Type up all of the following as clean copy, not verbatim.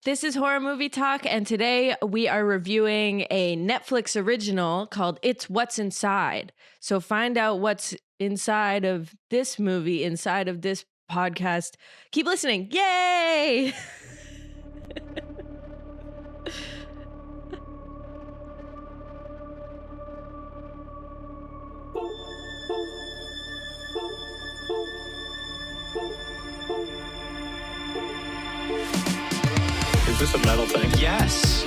This is Horror Movie Talk, and today we are reviewing a Netflix original called It's What's Inside. So find out what's inside of this movie, inside of this podcast. Keep listening. Yay! Is this a metal thing? Yes.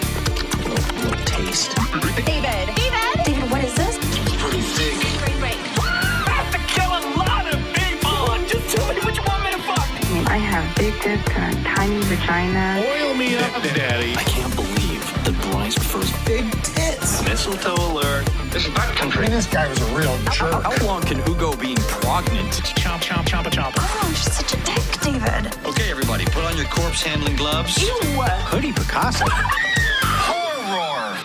Little taste. David, what is this? It's pretty thick. Great. I have to kill a lot of people. Just tell me what you want me to fuck. I have big tits and a tiny vagina. Oil me up, Daddy. I can't believe that Bryce prefers big tits. Mistletoe alert. This is backcountry. This guy was a real jerk. How long can Hugo be pregnant? Chomp, chomp, chomp, chomp. Oh, she's such a dick, David. Okay, everybody, put on your corpse handling gloves. Ew. Hoodie Picasso. Horror.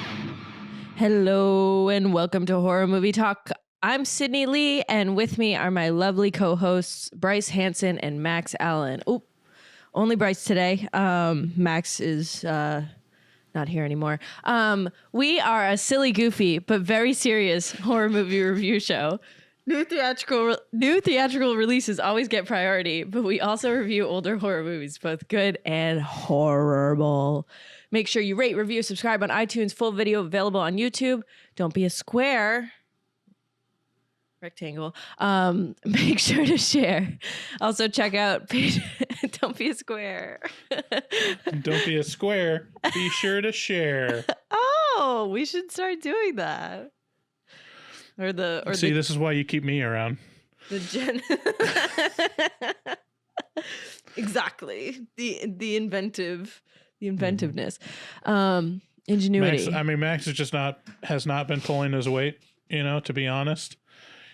Hello, and welcome to Horror Movie Talk. I'm Sydney Lee, and with me are my lovely co-hosts, Bryce Hanson and Max Allen. Oh, only Bryce today. Max is not here anymore. We are a silly, goofy, but very serious horror movie review show. New theatrical releases always get priority, but we also review older horror movies, both good and horrible. Make sure you rate, review, subscribe on iTunes. Full video available on YouTube. Don't be a square. Rectangle. Make sure to share. Also check out page. Don't be a square. Don't be a square. Be sure to share. Oh, we should start doing that. See, this is why you keep me around. Exactly. The inventiveness. Ingenuity. Max has not been pulling his weight, to be honest.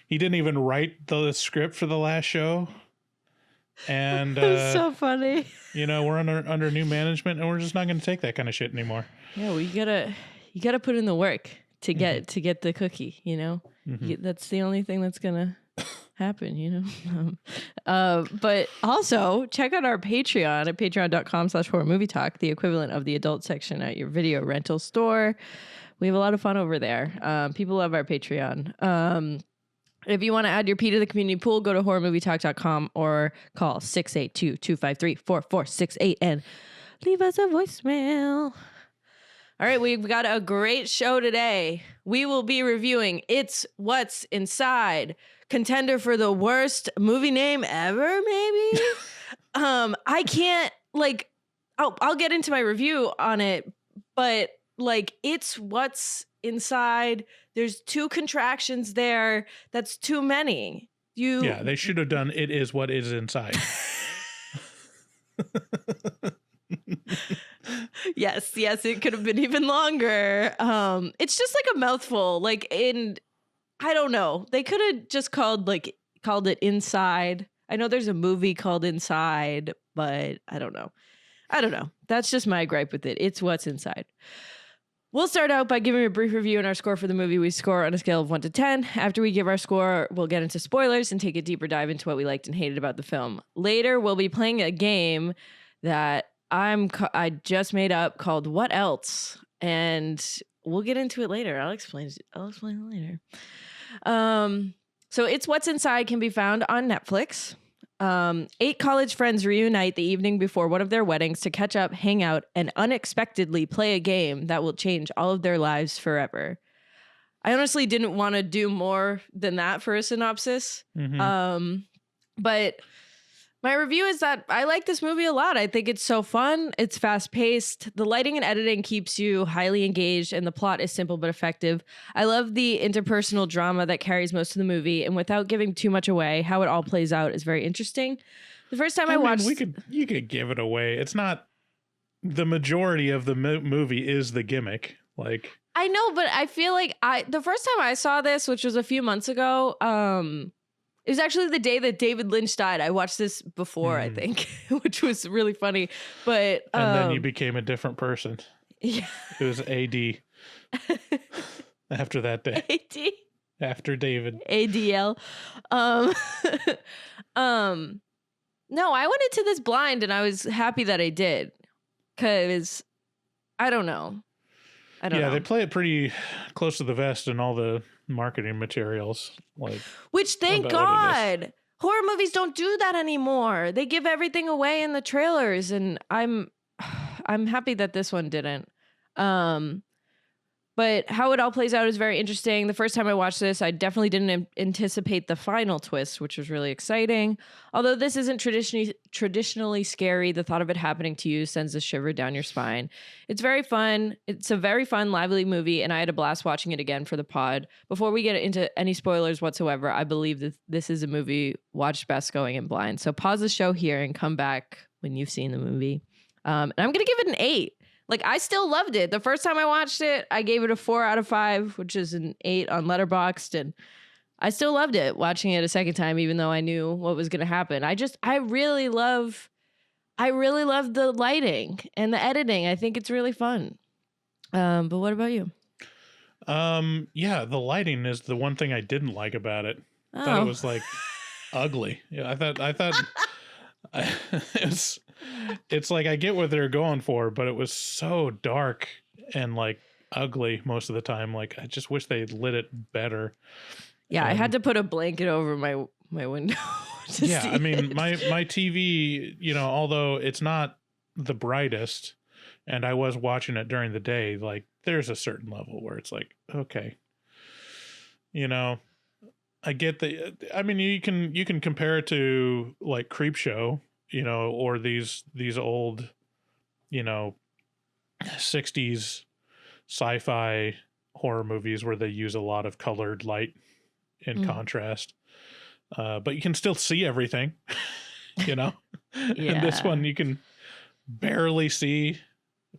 He didn't even write the script for the last show. And It's so funny. We're under new management, and we're just not going to take that kind of shit anymore. Yeah, well, you gotta put in the work to get the cookie. That's the only thing that's gonna happen. But also check out our Patreon at patreon.com/horrormovietalk, the equivalent of the adult section at your video rental store. We have a lot of fun over there. People love our Patreon. If you want to add your P to the community pool, go to horrormovietalk.com or call 682-253-4468 and leave us a voicemail. All right, we've got a great show today. We will be reviewing It's What's Inside, contender for the worst movie name ever, maybe? I can't, I'll get into my review on it, but, It's What's Inside, there's two contractions there. That's too many. Yeah, they should have done It Is What Is Inside. Yes, it could have been even longer. It's just like a mouthful. I don't know. They could have just called it Inside. I know there's a movie called Inside, but I don't know. That's just my gripe with it. It's What's Inside. We'll start out by giving a brief review and our score for the movie. We score on a scale of 1 to 10. After we give our score, we'll get into spoilers and take a deeper dive into what we liked and hated about the film. Later, we'll be playing a game that I just made up called What Else? And we'll get into it later. I'll explain it later. So It's What's Inside can be found on Netflix. 8 college friends reunite the evening before one of their weddings to catch up, hang out, and unexpectedly play a game that will change all of their lives forever. I honestly didn't want to do more than that for a synopsis. Mm-hmm. But my review is that I like this movie a lot. I think it's so fun. It's fast paced. The lighting and editing keeps you highly engaged, and the plot is simple but effective. I love the interpersonal drama that carries most of the movie, and without giving too much away, how it all plays out is very interesting. The first time I watched, you could give it away. It's not the majority of the movie is the gimmick. I know, but I feel like the first time I saw this, which was a few months ago, it was actually the day that David Lynch died. I watched this before, I think, which was really funny. But and then you became a different person. Yeah, it was AD. After that day, AD after David ADL. No, I went into this blind, and I was happy that I did. because I don't know. I don't know. They play it pretty close to the vest in all the marketing materials. Like, which, thank about what it God, horror movies don't do that anymore. They give everything away in the trailers, and I'm happy that this one didn't. But how it all plays out is very interesting. The first time I watched this, I definitely didn't anticipate the final twist, which was really exciting. Although this isn't traditionally scary, the thought of it happening to you sends a shiver down your spine. It's very fun. It's a very fun, lively movie, and I had a blast watching it again for the pod. Before we get into any spoilers whatsoever, I believe that this is a movie watched best going in blind. So pause the show here and come back when you've seen the movie. And I'm going to give it an 8. Like, I still loved it. The first time I watched it, I gave it a 4 out of 5, which is an 8 on Letterboxd. And I still loved it watching it a second time, even though I knew what was going to happen. I really love the lighting and the editing. I think it's really fun. But what about you? Yeah, the lighting is the one thing I didn't like about it. I thought it was like ugly. Yeah, I thought it's like, I get what they're going for, but it was so dark and like ugly most of the time. Like, I just wish they lit it better. Yeah, I had to put a blanket over my window. I mean, my TV, although it's not the brightest, and I was watching it during the day, like, there's a certain level where it's like, okay, I get I mean, you can compare it to like Creepshow, or these old, 60s sci-fi horror movies where they use a lot of colored light in contrast. But you can still see everything, And this one you can barely see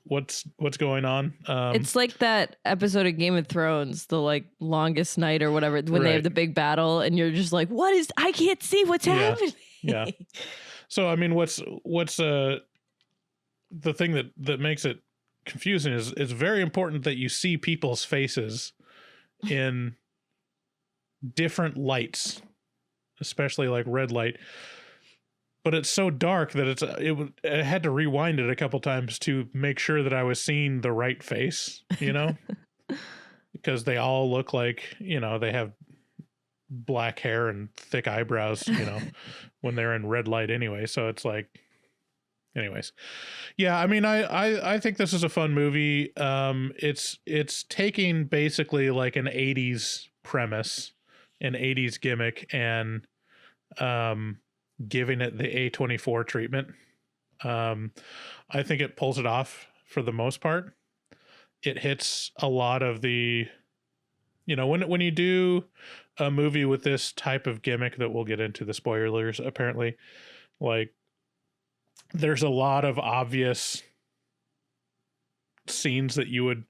what's going on. It's like that episode of Game of Thrones, the like longest night or whatever, when they have the big battle and you're just like, I can't see what's happening. Yeah. So, I mean, what's the thing that makes it confusing is it's very important that you see people's faces in different lights, especially like red light. But it's so dark that I had to rewind it a couple times to make sure that I was seeing the right face, because they all look like, they have black hair and thick eyebrows, when they're in red light anyway. So it's like, anyways. Yeah, I mean, I think this is a fun movie. It's taking basically like an 80s premise, an 80s gimmick, and giving it the A24 treatment. I think it pulls it off for the most part. It hits a lot of the, when you do a movie with this type of gimmick that we'll get into the spoilers, apparently, like, there's a lot of obvious scenes that you would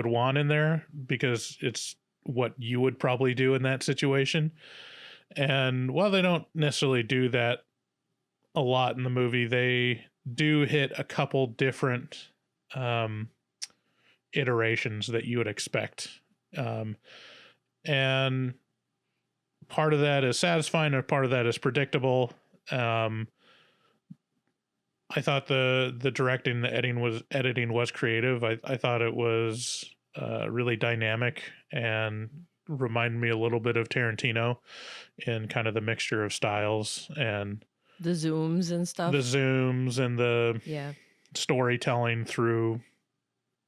want in there because it's what you would probably do in that situation. And while they don't necessarily do that a lot in the movie, they do hit a couple different iterations that you would expect. And part of that is satisfying, and part of that is predictable. I thought the directing, the editing was creative. I thought it was really dynamic and reminded me a little bit of Tarantino in kind of the mixture of styles and the zooms and stuff. The zooms and the storytelling through,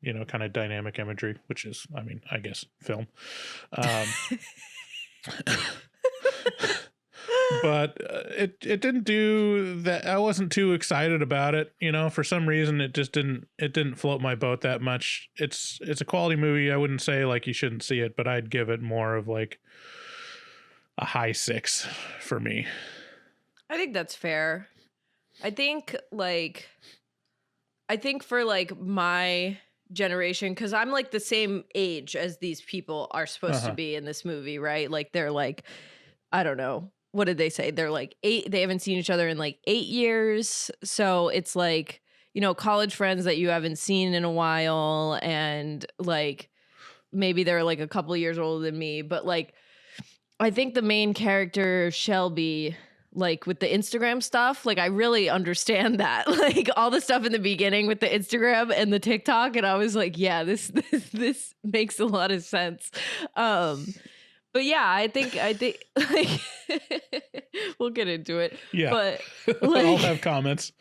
kind of dynamic imagery, which is, I mean, I guess film. But it didn't do that. I wasn't too excited about it. For some reason, it didn't float my boat that much. It's a quality movie. I wouldn't say like you shouldn't see it, but I'd give it more of like a high 6 for me. I think that's fair. I think for like my generation, because I'm like the same age as these people are supposed to be in this movie, right? Like they're like, I don't know. What did they say? They're like 8. They haven't seen each other in like 8 years. So it's like, college friends that you haven't seen in a while. And like, maybe they're like a couple years older than me. But like, I think the main character, Shelby, like with the Instagram stuff, like I really understand that. Like all the stuff in the beginning with the Instagram and the TikTok, and I was like, yeah, this makes a lot of sense. But yeah, I think like we'll get into it. Yeah. But I'll like, have comments.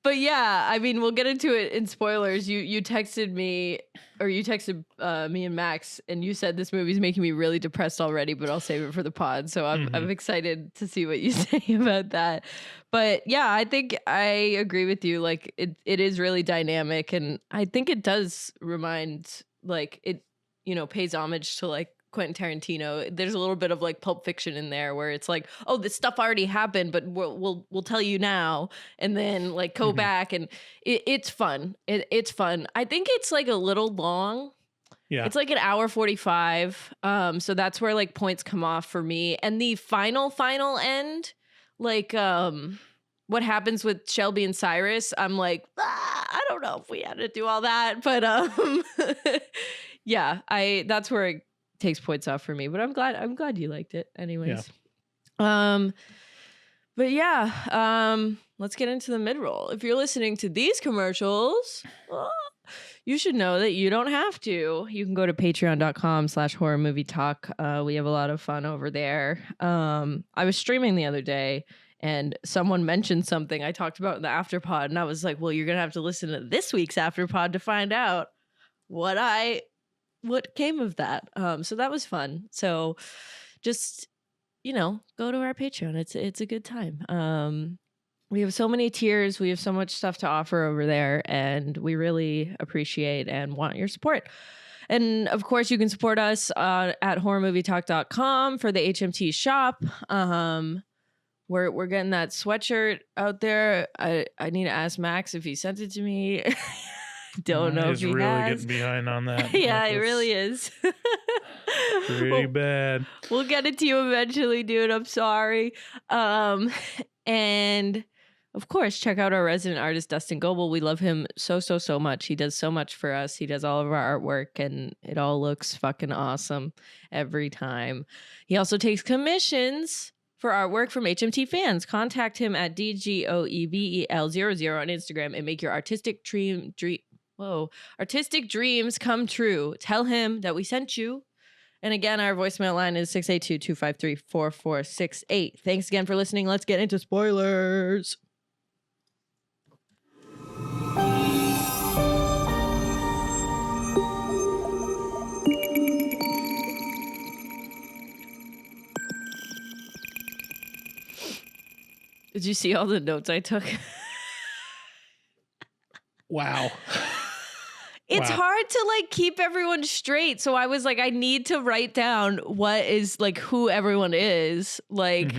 but yeah, I mean, we'll get into it in spoilers. You texted me, or you texted me and Max, and you said this movie's making me really depressed already, but I'll save it for the pod. So I'm excited to see what you say about that. But yeah, I think I agree with you. Like it is really dynamic, and I think it does remind, like it, pays homage to like Quentin Tarantino. There's a little bit of like Pulp Fiction in there where it's like, oh, this stuff already happened, but we'll tell you now, and then like go back, and it's fun. It's fun. I think it's like a little long. Yeah, it's like an hour 45. So that's where like points come off for me. And the final end, like what happens with Shelby and Cyrus, I'm like, I don't know if we had to do all that, but yeah, that's where it takes points off for me, but I'm glad you liked it anyways. Yeah. But yeah, let's get into the mid-roll. If you're listening to these commercials, you should know that you don't have to. You can go to patreon.com/horror movie talk. We have a lot of fun over there. I was streaming the other day and someone mentioned something I talked about in the afterpod, and I was like, well, you're gonna have to listen to this week's afterpod to find out what came of that. So that was fun. So just, go to our Patreon. It's a good time. We have so many tiers. We have so much stuff to offer over there, and we really appreciate and want your support. And of course, you can support us at horrormovietalk.com for the HMT shop. We're getting that sweatshirt out there. I need to ask Max if he sent it to me. Don't know if he really has. getting behind on that. Yeah, it really is. Pretty bad. We'll get it to you eventually, dude. I'm sorry. And of course, check out our resident artist, Dustin Goebel. We love him so much. He does so much for us. He does all of our artwork, and it all looks fucking awesome every time. He also takes commissions for artwork from HMT fans. Contact him at DGOEBEL00 on Instagram and make your artistic dreams come true. Tell him that we sent you. And again, our voicemail line is 682-253-4468. Thanks again for listening. Let's get into spoilers. Did you see all the notes I took? Wow. It's hard to like keep everyone straight. So I was like, I need to write down what is like who everyone is. Like,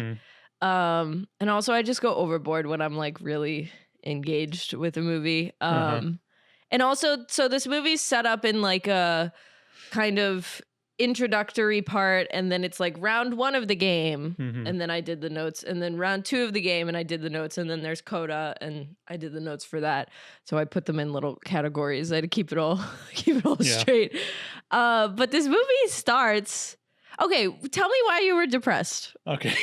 and also I just go overboard when I'm like really engaged with a movie. And also, so this movie's set up in like a kind of introductory part, and then it's like round 1 of the game, and then I did the notes, and then round 2 of the game, and I did the notes, and then there's coda, and I did the notes for that. So I put them in little categories. I had to keep it all straight. But this movie starts. Okay, tell me why you were depressed. Okay.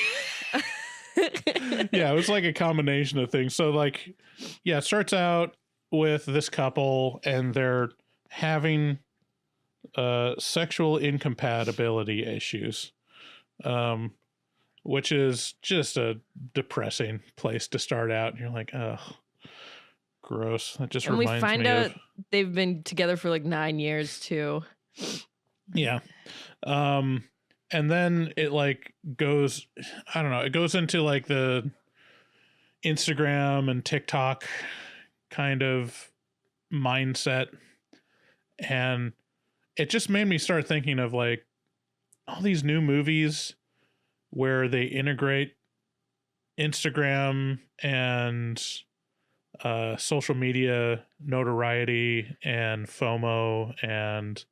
Yeah, it was like a combination of things. So like, yeah, it starts out with this couple, and they're having sexual incompatibility issues, which is just a depressing place to start out. And you're like, oh, gross. That just reminds me of... And we find out they've been together for like 9 years too. Yeah. And then it like goes, I don't know, it goes into like the Instagram and TikTok kind of mindset. And it just made me start thinking of like all these new movies where they integrate Instagram and social media notoriety and FOMO and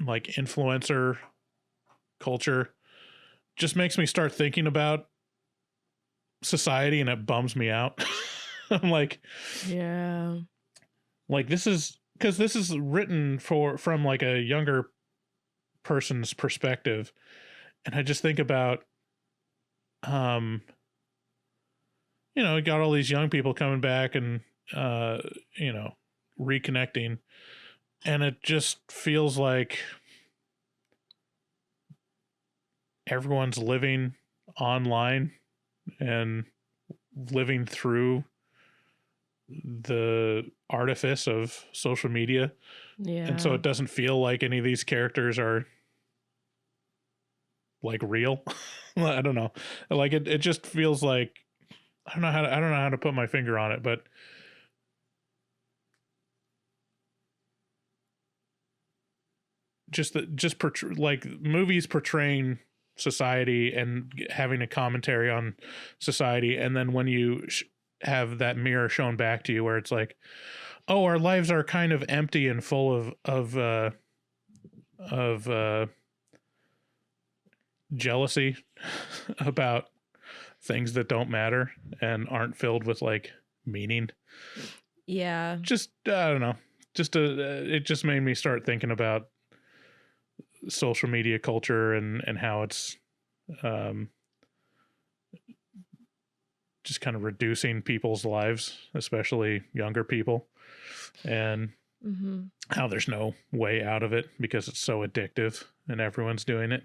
like influencer culture. Just makes me start thinking about society, and it bums me out. I'm like, yeah, like this is because this is written from like a younger person's perspective. And I just think about, you know, you got all these young people coming back and, you know, reconnecting. And it just feels like everyone's living online and living through the artifice of social media. Yeah. And so it doesn't feel like any of these characters are like real. I don't know. Like it just feels like, I don't know how to put my finger on it, but like movies portraying society and having a commentary on society, and then when you have that mirror shown back to you where it's like, oh, our lives are kind of empty and full of jealousy about things that don't matter and aren't filled with like meaning. Yeah. Just I don't know. It just made me start thinking about social media culture and how it's just kind of reducing people's lives, especially younger people, and how there's no way out of it because it's so addictive and everyone's doing it.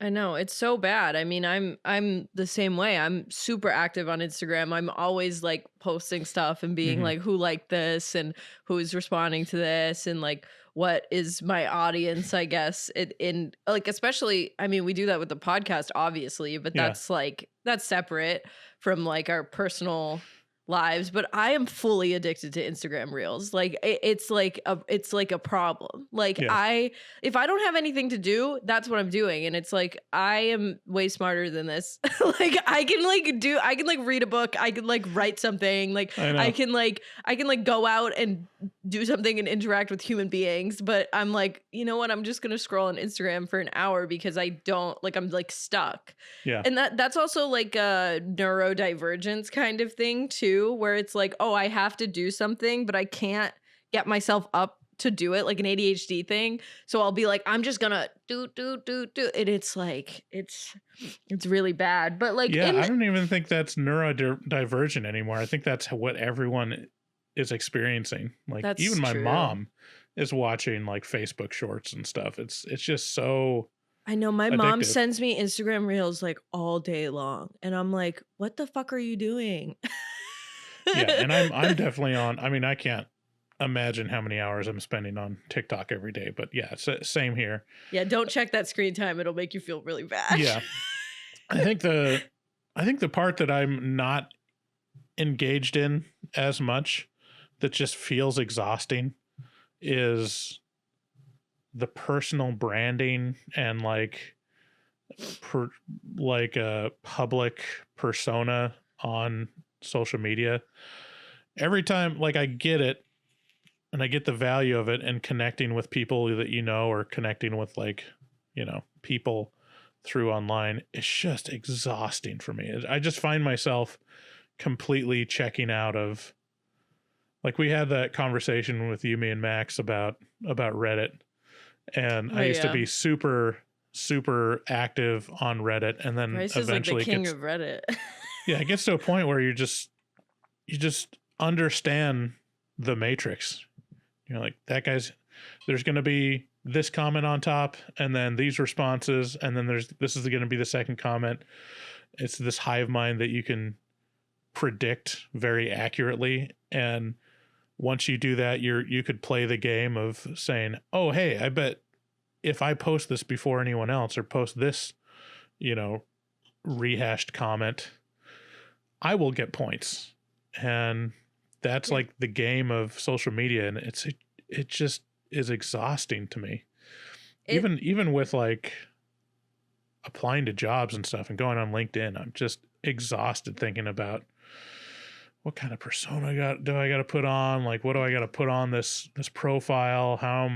I know, it's so bad. I mean, I'm the same way. I'm super active on Instagram. I'm always like posting stuff and being like, who liked this and who's responding to this and like what is my audience, I guess. In like, especially, I mean, we do that with the podcast, obviously, but that's like, that's separate from like our personal lives. But I am fully addicted to Instagram Reels. Like it's like a problem. Like if I don't have anything to do, that's what I'm doing. And it's like I am way smarter than this. Like I can read a book, I can like write something, like I can go out and do something and interact with human beings. But I'm like, you know what? I'm just gonna scroll on Instagram for an hour because I'm like stuck. Yeah. And that's also like a neurodivergence kind of thing too, where it's like, oh, I have to do something, but I can't get myself up to do it, like an ADHD thing. So I'll be like, I'm just gonna do. And it's like, it's really bad. But like, I don't even think that's neurodivergent anymore. I think that's what everyone is experiencing. Like even my mom is watching like Facebook shorts and stuff. It's just so I know my addictive. mom sends me Instagram Reels like all day long. And I'm like, what the fuck are you doing? Yeah. And I'm definitely on. I mean, I can't imagine how many hours I'm spending on TikTok every day, but yeah, it's same here. Yeah. Don't check that screen time. It'll make you feel really bad. Yeah. I think the part that I'm not engaged in as much that just feels exhausting is the personal branding and like a public persona on social media. Every time, like, I get it and I get the value of it and connecting with people that you know, or connecting with like, you know, people through online, it's just exhausting for me. I just find myself completely checking out of, like, we had that conversation with you, me and Max about Reddit, and I used to be super active on Reddit, and then Bryce eventually is like the king of Reddit. yeah, it gets to a point where you just understand the matrix. You're like, there's going to be this comment on top, and then these responses, and then this is going to be the second comment. It's this hive mind that you can predict very accurately, and once you do that, you could play the game of saying, oh, hey, I bet if I post this before anyone else, or post this, you know, rehashed comment, I will get points. And that's like the game of social media, and it just is exhausting to me. Even with like applying to jobs and stuff and going on LinkedIn, I'm just exhausted thinking about what kind of persona do I got to put on? Like, what do I got to put on this profile? How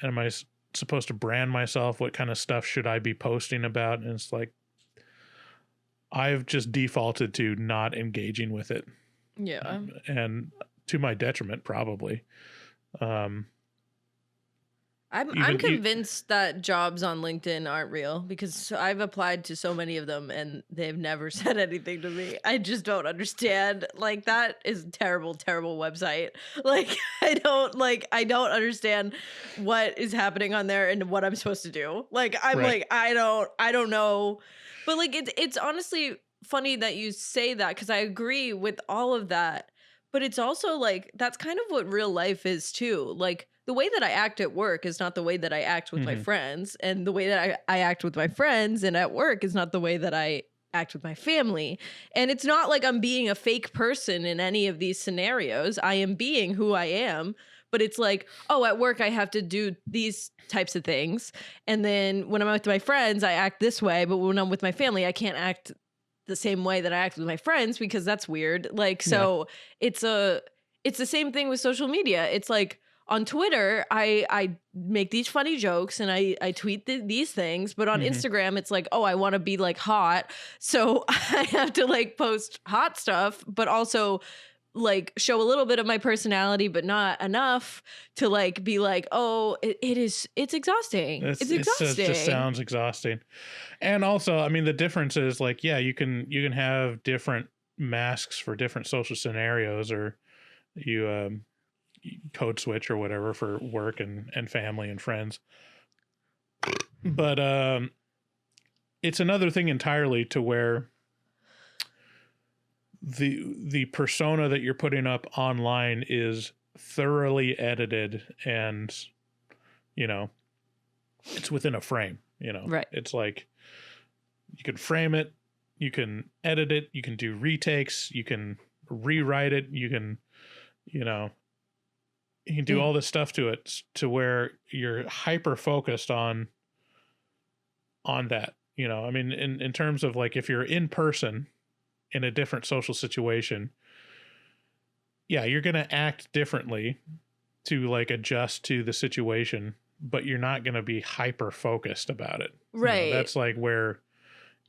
am I supposed to brand myself? What kind of stuff should I be posting about? And it's like, I've just defaulted to not engaging with it. Yeah. And to my detriment, probably. I'm Even convinced that jobs on LinkedIn aren't real because I've applied to so many of them and they've never said anything to me. I just don't understand. Like that is a terrible, terrible website. Like I don't understand what is happening on there and what I'm supposed to do. Like I'm Right. like I don't know. But like it's honestly funny that you say that because I agree with all of that. But it's also like that's kind of what real life is too. Like the way that I act at work is not the way that I act with my Mhm. friends. And the way that I act with my friends and at work is not the way that I act with my family. And it's not like I'm being a fake person in any of these scenarios. I am being who I am. But it's like, oh, at work I have to do these types of things. And then when I'm with my friends, I act this way. But when I'm with my family, I can't act the same way that I act with my friends because that's weird. Like, so it's the same thing with social media. It's like on Twitter, I make these funny jokes and I tweet these things, but on Mhm. Instagram, it's like, oh, I want to be like hot. So I have to like post hot stuff, but also like show a little bit of my personality, but not enough to like be like, oh, it's exhausting. It's exhausting. It just sounds exhausting. And also, I mean, the difference is like, yeah, you can have different masks for different social scenarios, or you code switch or whatever for work and family and friends. But it's another thing entirely to where the persona that you're putting up online is thoroughly edited and, you know, it's within a frame, you know. Right. It's like you can frame it, you can edit it, you can do retakes, you can rewrite it, you can, you know, you can do all this stuff to it to where you're hyper focused on that, you know. I mean, in terms of like if you're in person in a different social situation, yeah, you're going to act differently to like adjust to the situation, but you're not going to be hyper focused about it. Right. You know, that's like where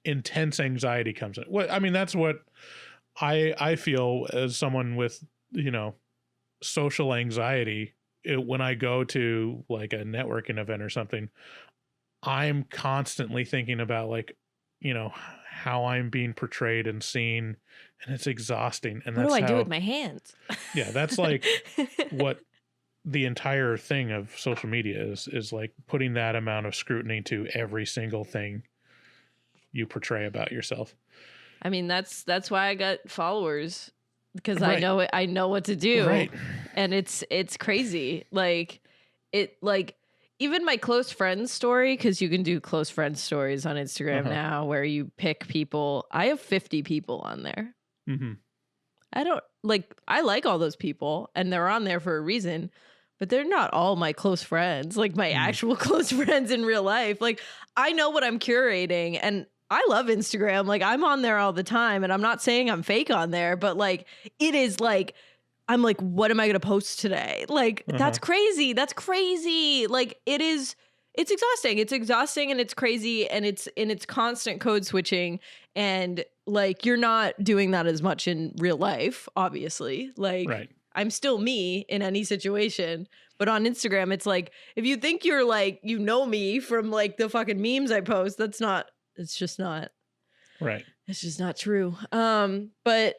intense anxiety comes in. What I mean, that's what I feel as someone with, you know, social anxiety. When I go to like a networking event or something, I'm constantly thinking about like, you know, how I'm being portrayed and seen, and it's exhausting. And What that's do I do how- with my hands? Yeah, that's like what the entire thing of social media is like putting that amount of scrutiny to every single thing you portray about yourself. I mean, that's why I got followers because Right. I know what to do. Right. And it's crazy. Like even my close friends story, because you can do close friends stories on Instagram now where you pick people. I have 50 people on there. Mm-hmm. I like all those people and they're on there for a reason, but they're not all my close friends, like my actual close friends in real life. Like I know what I'm curating and I love Instagram. Like I'm on there all the time and I'm not saying I'm fake on there, but like it is like, I'm like, what am I going to post today? Like, that's crazy. That's crazy. Like it's exhausting. It's exhausting and it's crazy and it's constant code switching. And like, you're not doing that as much in real life, obviously. Like Right. I'm still me in any situation. But on Instagram, it's like, if you think you're like, you know me from like the fucking memes I post, it's just not Right. It's just not true. But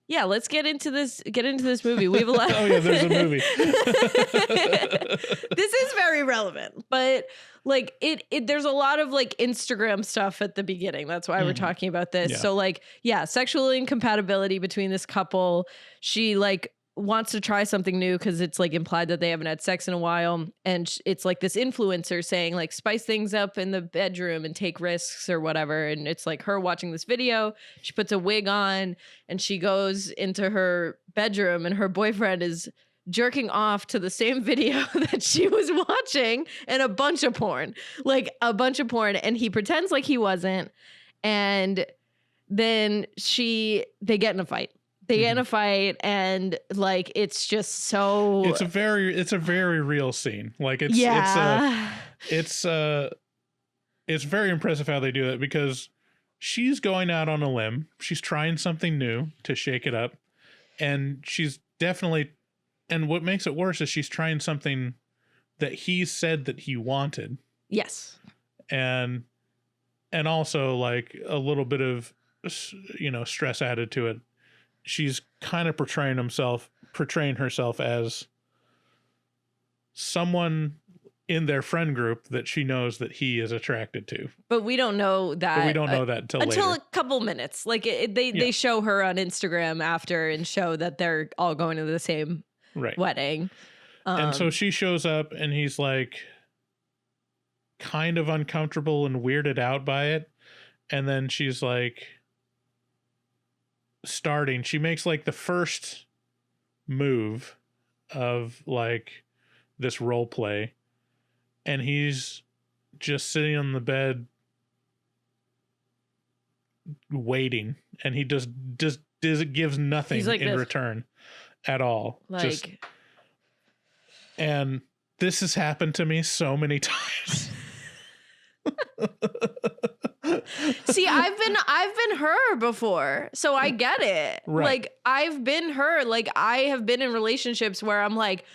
yeah, let's get into this movie. We have a lot. Oh yeah, there's a movie. This is very relevant, but like there's a lot of like Instagram stuff at the beginning. That's why we're talking about this. Yeah. So like, yeah, sexual incompatibility between this couple. She like wants to try something new because it's like implied that they haven't had sex in a while. And it's like this influencer saying like spice things up in the bedroom and take risks or whatever. And it's like her watching this video. She puts a wig on and she goes into her bedroom and her boyfriend is jerking off to the same video that she was watching and a bunch of porn. And he pretends like he wasn't. And then they get in a fight. They get in a fight and like it's just so It's a very real scene. Like it's very impressive how they do it because she's going out on a limb. She's trying something new to shake it up. And she's definitely, and what makes it worse is she's trying something that he said that he wanted. Yes. And also like a little bit of, stress added to it. She's kind of portraying herself as someone in their friend group that she knows that he is attracted to. But we don't know that. But we don't know that until later. a couple minutes. Like they show her on Instagram after and show that they're all going to the same wedding. And so she shows up and he's like kind of uncomfortable and weirded out by it. And then she's like she makes like the first move of like this role play. And he's just sitting on the bed waiting. And he just gives nothing like in this. return at all. And this has happened to me so many times. See, I've been her before, so I get it. Right. Like I've been her. Like I have been in relationships where I'm like,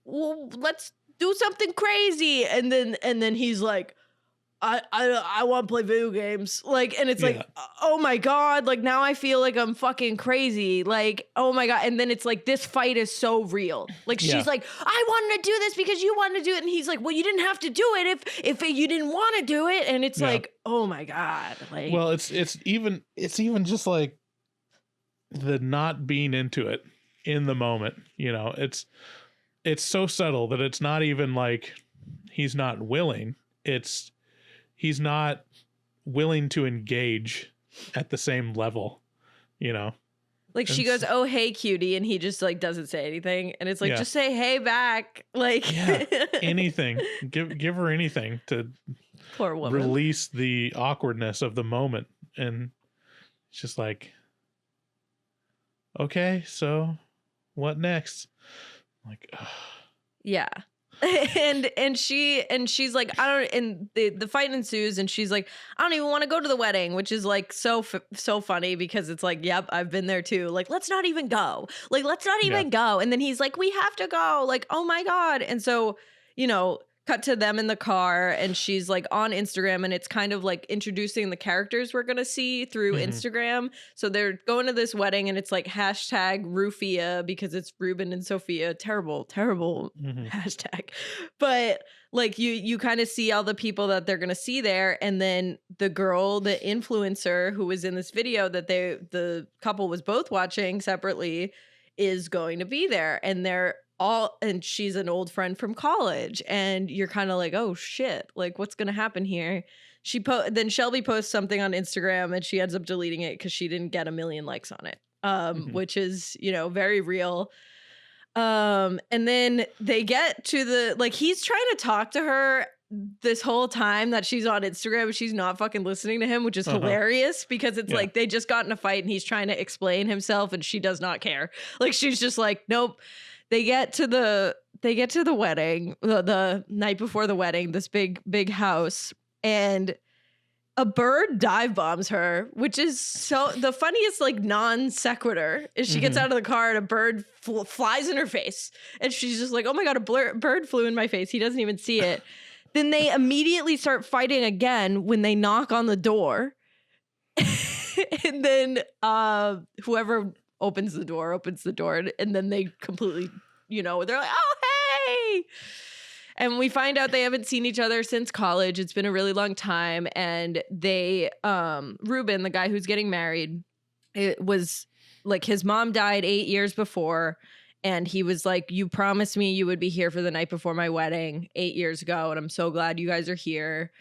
well, let's do something crazy, and then he's like, I want to play video games. Like, and it's like, oh my God, like now I feel like I'm fucking crazy. Like, oh my God. And then it's like, this fight is so real. Like, she's like, I wanted to do this because you wanted to do it. And he's like, well, you didn't have to do it if you didn't want to do it. And it's like, oh my God. Like, well, it's even just like the not being into it in the moment, it's so subtle that it's not even like he's not willing. He's not willing to engage at the same level, Like she goes, oh, hey, cutie. And he just like doesn't say anything. And it's like, just say, hey, back. Like anything. Give her anything to poor woman. Release the awkwardness of the moment. And it's just like, okay, so what next? Like, ugh. Yeah. and she's like, I don't, and the fight ensues and she's like, I don't even want to go to the wedding, which is like so funny because it's like, yep, I've been there too. Like, let's not even go. Like, let's not even go. And then he's like, we have to go. Like, oh my God. And so, cut to them in the car and she's like on Instagram and it's kind of like introducing the characters we're going to see through Instagram. So they're going to this wedding and it's like hashtag Rufia because it's Ruben and Sophia. Terrible hashtag. But like you kind of see all the people that they're going to see there. And then the girl, the influencer who was in this video that the couple was both watching separately is going to be there. And and she's an old friend from college and you're kind of like, oh shit, like what's gonna happen here? Then Shelby posts something on Instagram and she ends up deleting it because she didn't get 1 million likes on it, which is very real. And then they get to he's trying to talk to her this whole time that she's on Instagram. She's not fucking listening to him, which is hilarious because it's like they just got in a fight and he's trying to explain himself and she does not care. Like she's just like, nope. They get to the wedding, the night before the wedding, this big house, and a bird dive bombs her, which is so the funniest like non sequitur is she gets out of the car and a bird flies in her face and she's just like, oh my God, a bird flew in my face. He doesn't even see it. Then they immediately start fighting again when they knock on the door. And then whoever opens the door, and then they completely, they're like, oh, hey. And we find out they haven't seen each other since college. It's been a really long time. And they, Ruben, the guy who's getting married, it was like his mom died 8 years before. And he was like, you promised me you would be here for the night before my wedding 8 years ago. And I'm so glad you guys are here.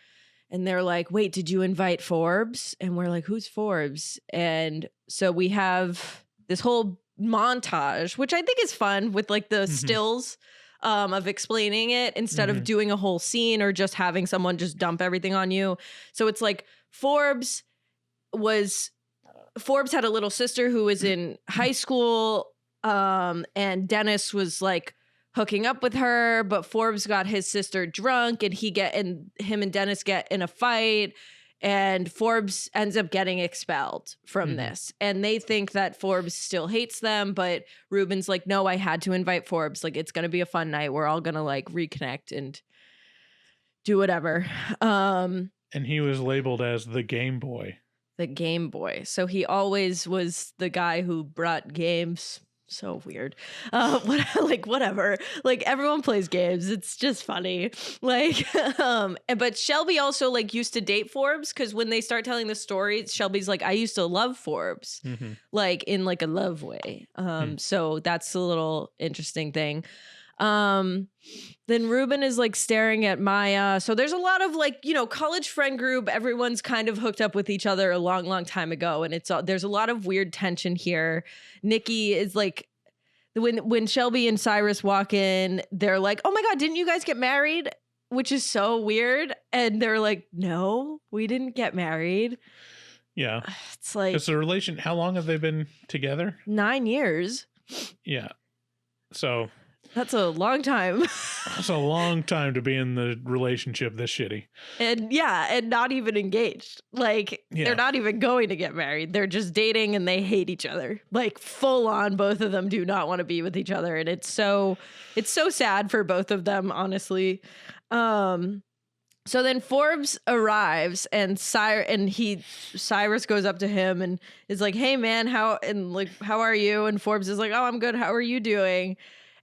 And they're like, wait, did you invite Forbes? And we're like, who's Forbes? And so we have this whole montage, which I think is fun with like the stills of explaining it instead of doing a whole scene or just having someone just dump everything on you. So it's like Forbes had a little sister who was in high school, and Dennis was like hooking up with her, but Forbes got his sister drunk and him and Dennis get in a fight. And Forbes ends up getting expelled from this. And they think that Forbes still hates them. But Ruben's like, no, I had to invite Forbes. Like, it's going to be a fun night. We're all going to like reconnect and do whatever. And he was labeled as the Game Boy. The Game Boy. So he always was the guy who brought games. So weird. Whatever. Like, everyone plays games. It's just funny. Like, but Shelby also like used to date Forbes, because when they start telling the story, Shelby's like, I used to love Forbes, like in like a love way. So that's a little interesting thing. Then Ruben is like staring at Maya. So there's a lot of like, you know, college friend group. Everyone's kind of hooked up with each other a long, long time ago. And there's a lot of weird tension here. Nikki is like, when Shelby and Cyrus walk in, they're like, oh my God, didn't you guys get married? Which is so weird. And they're like, no, we didn't get married. Yeah. It's like, it's a relation. How long have they been together? 9 years. Yeah. So that's a long time. That's a long time to be in the relationship this shitty. And not even engaged. Like, they're not even going to get married. They're just dating and they hate each other. Like, full on, both of them do not want to be with each other. And it's so sad for both of them, honestly. So then Forbes arrives and Cyrus goes up to him and is like, hey man, how are you? And Forbes is like, oh, I'm good. How are you doing?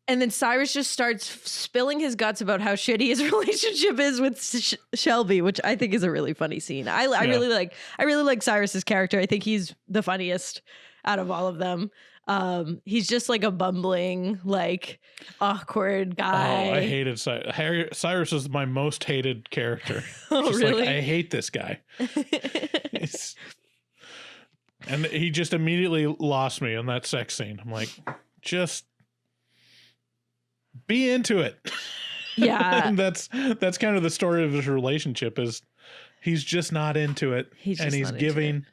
And then Cyrus just starts spilling his guts about how shitty his relationship is with Shelby, which I think is a really funny scene. I really like Cyrus's character. I think he's the funniest out of all of them. He's just like a bumbling, like awkward guy. Oh, I hated Cyrus. Cyrus is my most hated character. Oh, just really? Like, I hate this guy. And he just immediately lost me on that sex scene. I'm like, just be into it. Yeah. And that's kind of the story of his relationship, is he's just not into it. He's giving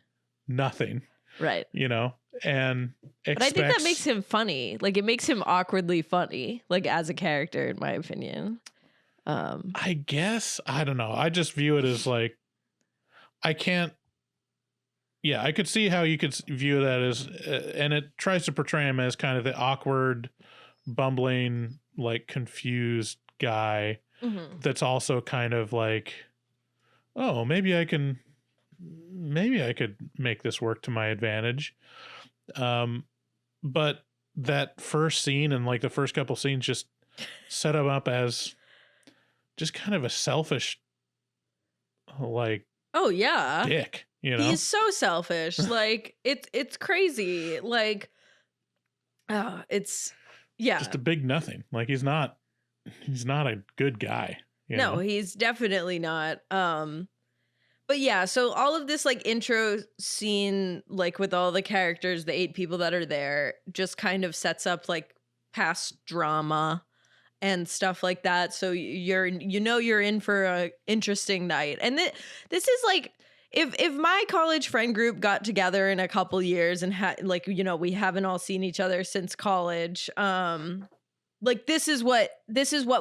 nothing. Right. You know, and but I think that makes him funny. Like, it makes him awkwardly funny, like as a character, in my opinion. I guess, I don't know. I just view it as like, I could see how you could view that as, and it tries to portray him as kind of the awkward, bumbling, like confused guy that's also kind of like, oh, maybe I could make this work to my advantage. But that first scene and like the first couple scenes just set him up as just kind of a selfish, like, oh yeah, dick, you know? He's so selfish. Like, it's crazy. Like, it's, yeah, just a big nothing. Like, he's not a good guy. You know? He's definitely not. But yeah, so all of this like intro scene, like with all the characters, the 8 people that are there, just kind of sets up like past drama and stuff like that. So you're in for a interesting night. And this is like, if my college friend group got together in a couple years and we haven't all seen each other since college, like this is what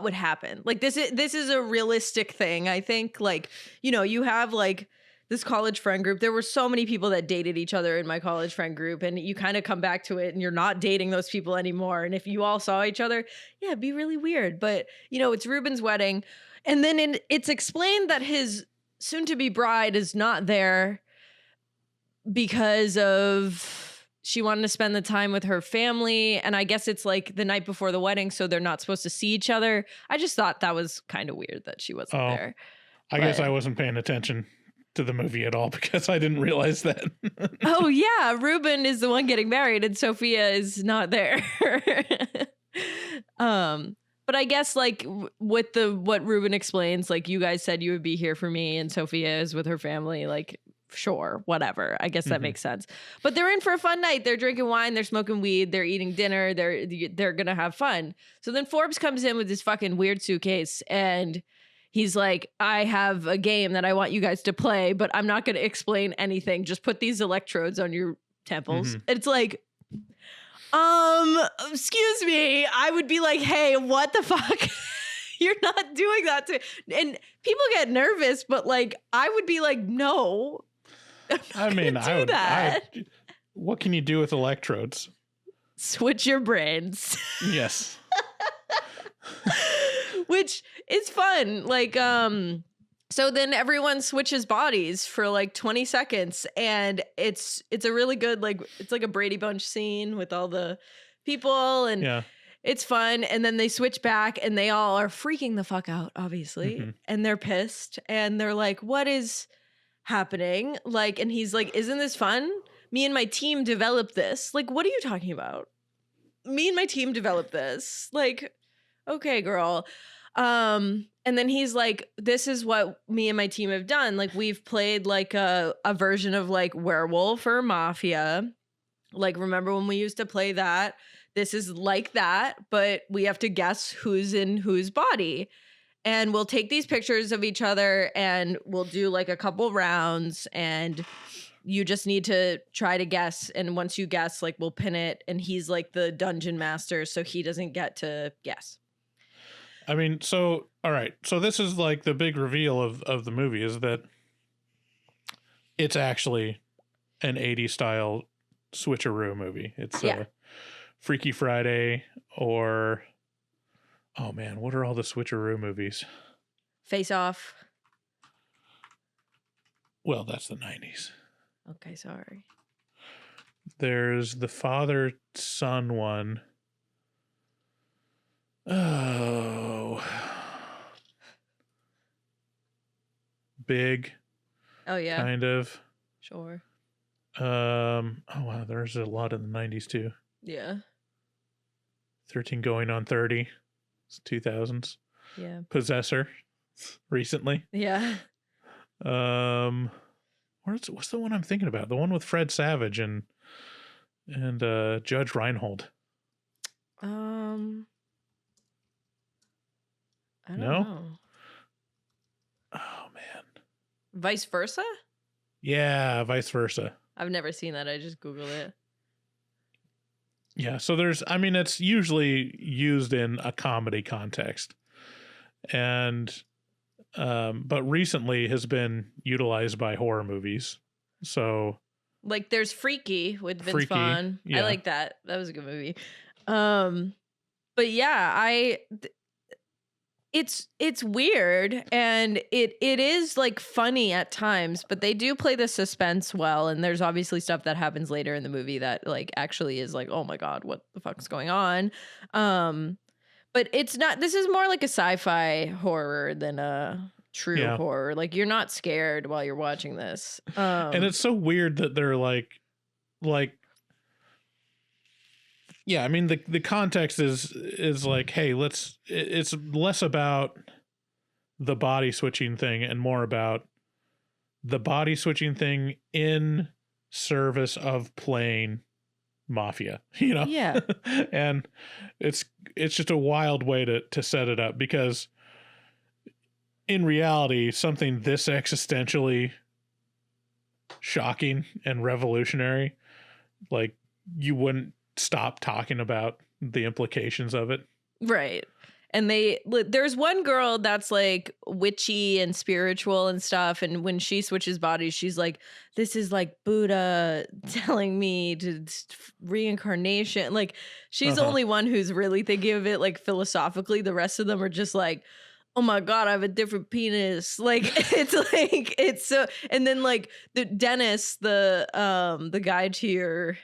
would happen. Like this is a realistic thing. I think, like, you have like this college friend group. There were so many people that dated each other in my college friend group, and you kind of come back to it and you're not dating those people anymore. And if you all saw each other, yeah, it'd be really weird. But it's Ruben's wedding. And then it's explained that his soon-to-be bride is not there because she wanted to spend the time with her family. And I guess it's like the night before the wedding, so they're not supposed to see each other. I just thought that was kind of weird that she wasn't there. I guess I wasn't paying attention to the movie at all because I didn't realize that. Oh yeah, Ruben is the one getting married and Sophia is not there. But I guess like with what Ruben explains, like, you guys said you would be here for me and Sophia is with her family, like, sure, whatever. I guess that makes sense. But they're in for a fun night. They're drinking wine, they're smoking weed, they're eating dinner, they're gonna have fun. So then Forbes comes in with this fucking weird suitcase and he's like, I have a game that I want you guys to play, but I'm not gonna explain anything. Just put these electrodes on your temples. It's like, excuse me. I would be like, hey, what the fuck? You're not doing that to, and people get nervous, but like, I would be like, no. I mean, I would. What can you do with electrodes? Switch your brains. Yes. Which is fun. Like, so then everyone switches bodies for like 20 seconds, and it's a really good, like, it's like a Brady Bunch scene with all the people, and it's fun. And then they switch back, and they all are freaking the fuck out, obviously, and they're pissed, and they're like, "What is happening?" Like, and he's like, "Isn't this fun? Me and my team developed this." Like, what are you talking about? Me and my team developed this. Like, okay, girl. And then he's like, "This is what me and my team have done. Like, we've played like a version of like Werewolf or Mafia. Like, remember when we used to play that? This is like that, but we have to guess who's in whose body. And we'll take these pictures of each other, and we'll do like a couple rounds, and you just need to try to guess. And once you guess, like, we'll pin it. And he's like the dungeon master, so he doesn't get to guess." I mean, so, all right. So this is like the big reveal of the movie, is that it's actually an 80s style switcheroo movie. It's Freaky Friday, or, oh man, what are all the switcheroo movies? Face Off. Well, that's the 90s. Okay, sorry. There's the father-son one. Oh. Big. Oh yeah. Kind of. Sure. Oh wow, there's a lot in the 90s too. Yeah. 13 going on 30. It's 2000s. Yeah. Possessor recently. Yeah. What's the one I'm thinking about? The one with Fred Savage and Judge Reinhold. I don't know. Oh man. Vice Versa? Yeah, Vice Versa. I've never seen that. I just Googled it. Yeah, so it's usually used in a comedy context. And but recently has been utilized by horror movies. So like there's Freaky with Vince Freaky, Vaughn. yeah. I like that. That was a good movie. But yeah, it's weird, and it is like funny at times, but they do play the suspense well, and there's obviously stuff that happens later in the movie that like actually is like, oh my god, what the fuck's going on? But it's not, this is more like a sci-fi horror than a true horror. Like, you're not scared while you're watching this. And it's so weird that they're like yeah, I mean the context is like, hey, it's less about the body switching thing and more about the body switching thing in service of playing Mafia, you know? Yeah. And it's just a wild way to set it up, because in reality, something this existentially shocking and revolutionary, like, you wouldn't stop talking about the implications of it. Right. And there's one girl that's like witchy and spiritual and stuff. And when she switches bodies, she's like, this is like Buddha telling me to reincarnation. Like, she's the only one who's really thinking of it like philosophically. The rest of them are just like, oh my God, I have a different penis. Like, it's so, and then like the Dennis, the guy to your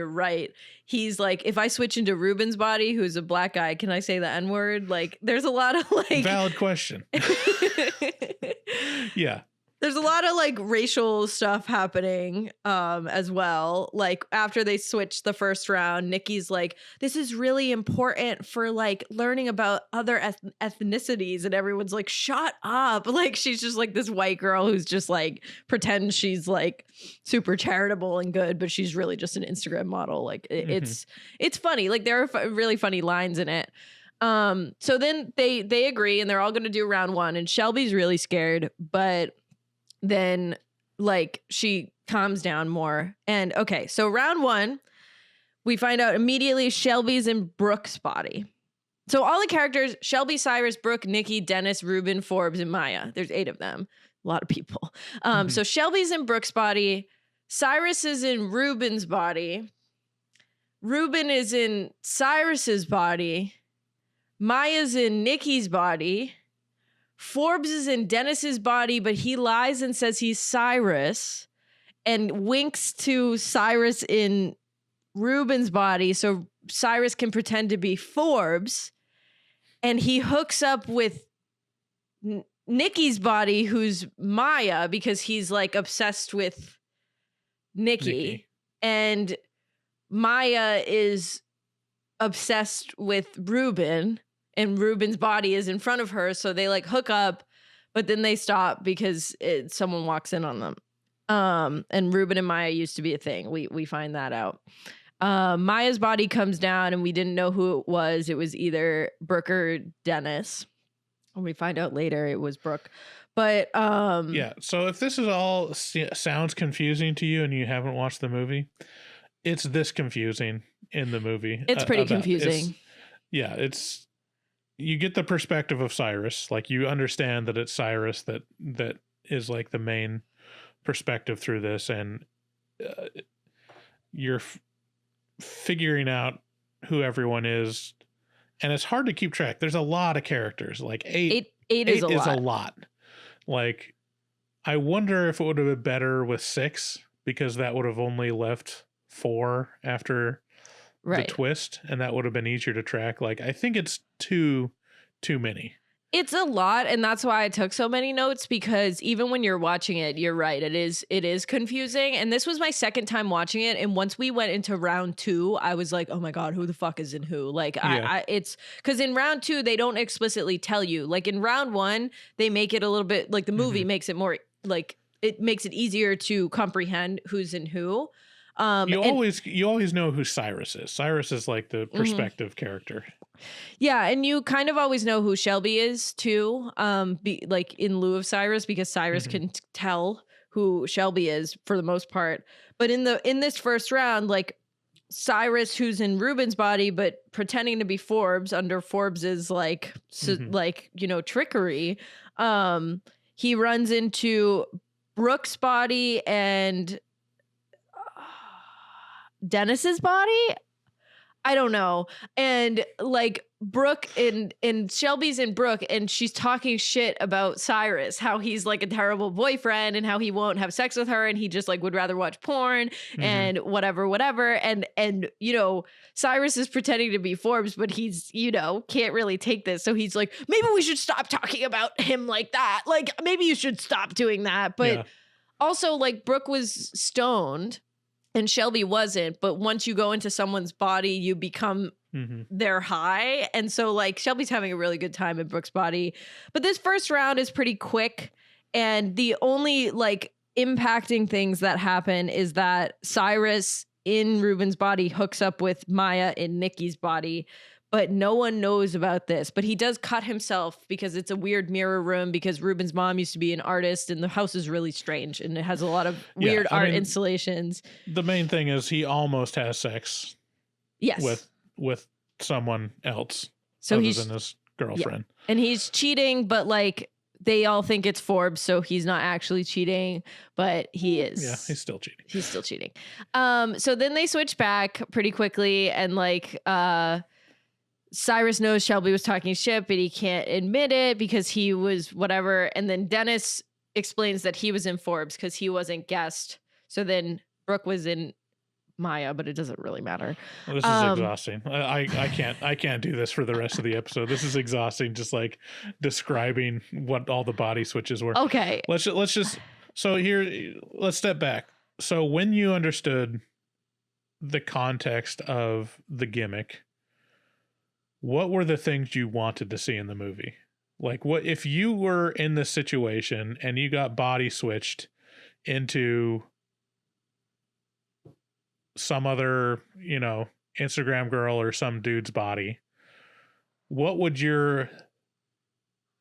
right, he's like, if I switch into Ruben's body, who's a black guy, can I say the N-word? Like, there's a lot of like valid question. Yeah. There's a lot of like racial stuff happening as well. Like, after they switch the first round, Nikki's like, this is really important for like learning about other ethnicities, and everyone's like, shut up. Like, she's just like this white girl who's just like pretends she's like super charitable and good, but she's really just an Instagram model. Like, it's funny. Like, there are really funny lines in it. So then they agree, and they're all going to do round one, and Shelby's really scared, but then like she calms down more. And okay, so round one, we find out immediately Shelby's in Brooke's body. So all the characters, Shelby, Cyrus, Brooke, Nikki, Dennis, Ruben, Forbes, and Maya. There's 8 of them. A lot of people. So Shelby's in Brooke's body. Cyrus is in Ruben's body. Ruben is in Cyrus's body. Maya's in Nikki's body. Forbes is in Dennis's body, but he lies and says he's Cyrus and winks to Cyrus in Ruben's body so Cyrus can pretend to be Forbes. And he hooks up with Nikki's body, who's Maya, because he's like obsessed with Nikki. And Maya is obsessed with Ruben. And Ruben's body is in front of her, so they like hook up, but then they stop because someone walks in on them. And Ruben and Maya used to be a thing. We find that out. Maya's body comes down, and we didn't know who it was. It was either Brooke or Dennis. And we find out later it was Brooke. But yeah. So if this is all sounds confusing to you and you haven't watched the movie, it's this confusing in the movie. It's pretty confusing. It's you get the perspective of Cyrus, like you understand that it's Cyrus that is like the main perspective through this, and you're figuring out who everyone is, and it's hard to keep track. There's a lot of characters, like eight is a lot. Like, I wonder if it would have been better with 6 because that would have only left 4 after the twist, and that would have been easier to track. Like, I think it's too many. It's a lot, and that's why I took so many notes, because even when you're watching it, you're right, it is confusing. And this was my second time watching it, and once we went into round 2, I was like, oh my god, who the fuck is in who? Like, it's because in round 2 they don't explicitly tell you. Like in round 1, they make it a little bit like the movie makes it more like it makes it easier to comprehend who's in who. You always know who Cyrus is. Cyrus is like the perspective character. Yeah, and you kind of always know who Shelby is too. Like in lieu of Cyrus, because Cyrus can tell who Shelby is for the most part. But in this first round, like Cyrus, who's in Ruben's body but pretending to be Forbes under Forbes's like trickery, he runs into Brooke's body and Dennis's body. I don't know. And like Brooke and Shelby's in Brooke, and she's talking shit about Cyrus, how he's like a terrible boyfriend and how he won't have sex with her and he just like would rather watch porn and whatever. And Cyrus is pretending to be Forbes, but he's, can't really take this. So he's like, maybe we should stop talking about him like that. Like, maybe you should stop doing that. But also, like, Brooke was stoned and Shelby wasn't, but once you go into someone's body, you become their high. And so like Shelby's having a really good time in Brooke's body. But this first round is pretty quick. And the only like impacting things that happen is that Cyrus in Ruben's body hooks up with Maya in Nikki's body. But no one knows about this. But he does cut himself because it's a weird mirror room, because Ruben's mom used to be an artist and the house is really strange and it has a lot of weird art installations. The main thing is he almost has sex with someone else other than his girlfriend. Yeah. And he's cheating, but like they all think it's Forbes, so he's not actually cheating, but he is. Yeah, he's still cheating. He's still cheating. So then they switch back pretty quickly, and like Cyrus knows Shelby was talking shit, but he can't admit it because he was whatever. And then Dennis explains that he was in Forbes because he wasn't guest. So then Brooke was in Maya, but it doesn't really matter. Well, this is exhausting. I can't do this for the rest of the episode. This is exhausting. Just like describing what all the body switches were. Okay. Let's step back. So when you understood the context of the gimmick, what were the things you wanted to see in the movie? Like, what if you were in this situation and you got body switched into some other, Instagram girl or some dude's body? What would your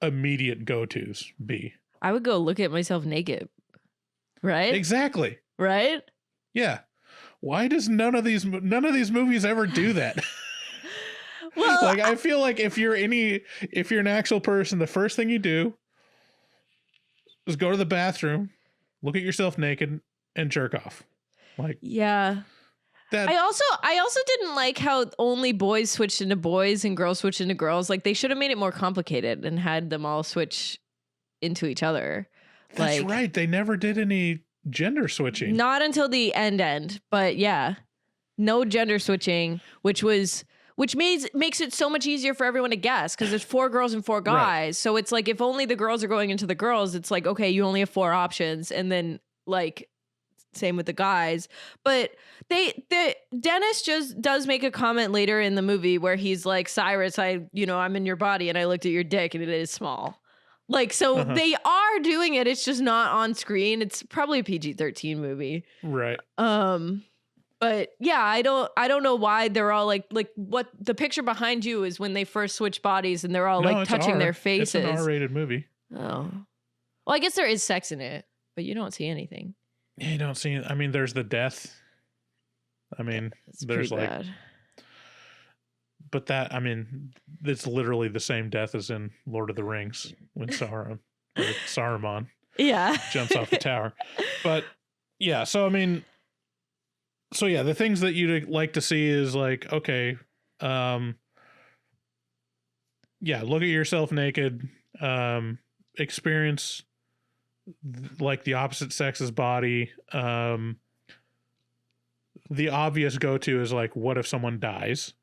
immediate go-tos be? I would go look at myself naked. Right? Exactly. Right? Yeah. Why does none of these movies ever do that? Well, Like, I feel like if you're an actual person, the first thing you do is go to the bathroom, look at yourself naked, and jerk off. Like, yeah. I also didn't like how only boys switched into boys and girls switched into girls. Like, they should have made it more complicated and had them all switch into each other. That's like, right. They never did any gender switching. Not until the end. But yeah, no gender switching, which makes it so much easier for everyone to guess because there's 4 girls and 4 guys. Right. So it's like if only the girls are going into the girls, it's like, okay, you only have 4 options. And then like same with the guys. But Dennis just does make a comment later in the movie where he's like, Cyrus, I'm in your body and I looked at your dick and it is small. Like, so they are doing it. It's just not on screen. It's probably a PG-13 movie. Right. But yeah, I don't know why they're all like what the picture behind you is when they first switch bodies and they're all like touching their faces. It's an R-rated movie. Oh. Well, I guess there is sex in it, but you don't see anything. Yeah, you don't see it. I mean, there's the death. I mean, there's like bad. But that, I mean, it's literally the same death as in Lord of the Rings when Saruman jumps off the tower. But yeah, so I mean, so yeah, the things that you'd like to see is like, okay, yeah, look at yourself naked, experience like the opposite sex's body. The obvious go-to is like, what if someone dies?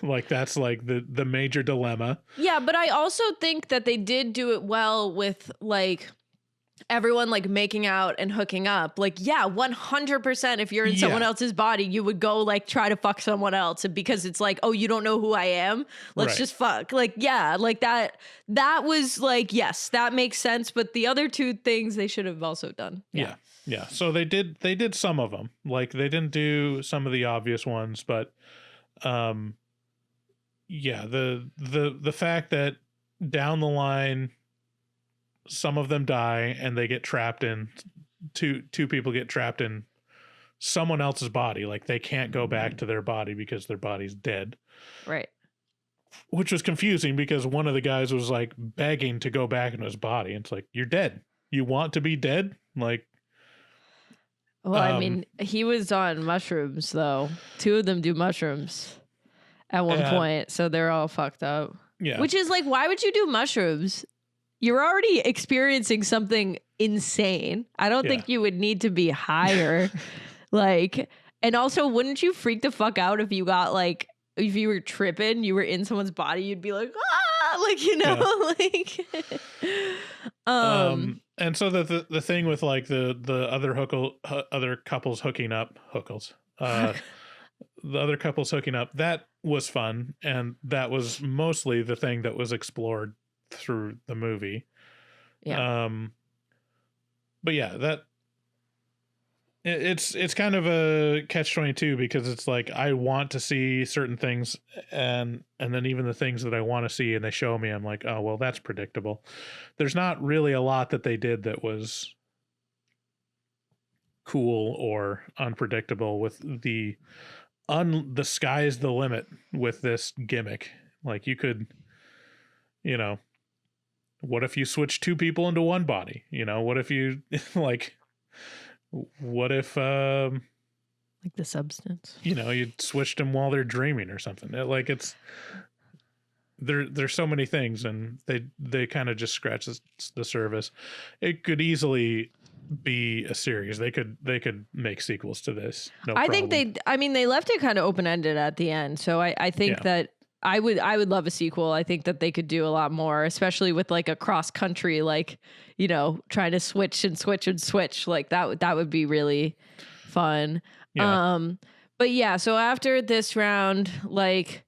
Like, that's like the major dilemma. Yeah, but I also think that they did do it well with like everyone like making out and hooking up. Like, yeah, 100% if you're in someone else's body, you would go like try to fuck someone else because it's like, oh, you don't know who I am? Let's just fuck. Like, yeah, like that was like, yes, that makes sense. But the other 2 things they should have also done. Yeah. So they did some of them. Like, they didn't do some of the obvious ones, but yeah, the fact that down the line some of them die and they get trapped in two people get trapped in someone else's body. Like, they can't go back to their body because their body's dead. Right. Which was confusing because one of the guys was like begging to go back into his body. And it's like, you're dead. You want to be dead? Like, well, I mean, he was on mushrooms, though. 2 of them do mushrooms at one point, so they're all fucked up. Yeah. Which is like, why would you do mushrooms? You're already experiencing something insane. I don't think you would need to be higher. Like, and also, wouldn't you freak the fuck out if you got like, if you were tripping, you were in someone's body, you'd be like, ah, like, like. And so the thing with like the other couples hooking up, the other couples hooking up, that was fun, and that was mostly the thing that was explored through the movie. Yeah. But yeah, that it's kind of a catch-22 because it's like, I want to see certain things, and then even the things that I want to see and they show me, I'm like, oh well, that's predictable. There's not really a lot that they did that was cool or unpredictable with the sky's the limit with this gimmick. Like, you could, what if you switch 2 people into one body? What if you like, what if like the substance, you switched them while they're dreaming or something? Like, it's there's so many things, and they kind of just scratch the surface. It could easily be a series. They could make sequels to this. No problem. Think they left it kind of open-ended at the end. So I think that I would love a sequel. I think that they could do a lot more, especially with like a cross country, like, trying to switch and switch and switch. Like, that would be really fun. Yeah. But yeah, so after this round, like,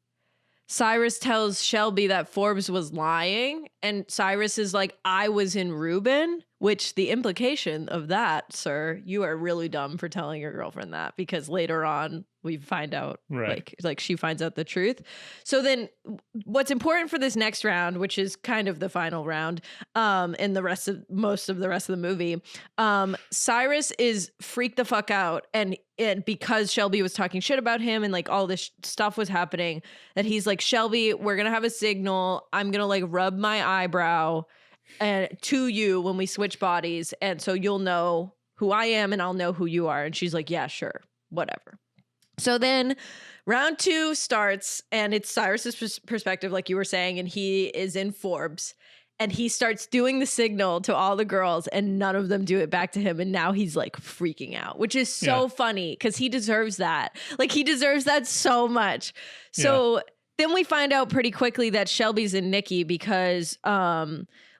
Cyrus tells Shelby that Forbes was lying, and Cyrus is like, I was in Reuben, which the implication of that, sir, you are really dumb for telling your girlfriend that, because later on we find out, Right. like she finds out the truth. So then what's important for this next round, which is kind of the final round, and most of the rest of the movie, Cyrus is freaked the fuck out, and because Shelby was talking shit about him and like all this stuff was happening, that he's like, Shelby, we're gonna have a signal. I'm gonna like rub my eyebrow to you when we switch bodies, and so you'll know who I am and I'll know who you are. And she's like, yeah, sure, whatever. So then round 2 starts, and it's Cyrus's perspective, like you were saying, and he is in Forbes, and he starts doing the signal to all the girls, and none of them do it back to him. And now he's like freaking out, which is so funny because he deserves that. Like he deserves that so much. So then we find out pretty quickly that Shelby's in Nikki because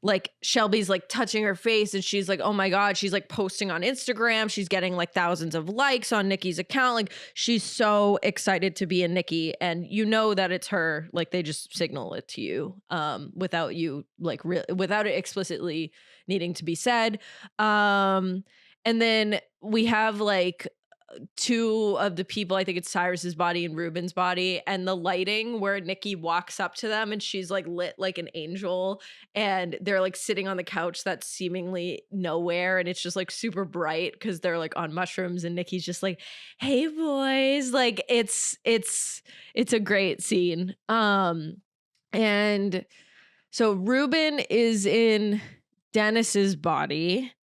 like Shelby's like touching her face, and she's like, oh my God, she's like posting on Instagram. She's getting like thousands of likes on Nikki's account. Like she's so excited to be in Nikki, and you know that it's her. Like they just signal it to you without you like without it explicitly needing to be said. And then we have like 2 of the people, I think it's Cyrus's body and Ruben's body, and the lighting where Nikki walks up to them and she's like lit like an angel, and they're like sitting on the couch that's seemingly nowhere, and it's just like super bright because they're like on mushrooms, and Nikki's just like, hey boys, like it's a great scene. And so Ruben is in Dennis's body.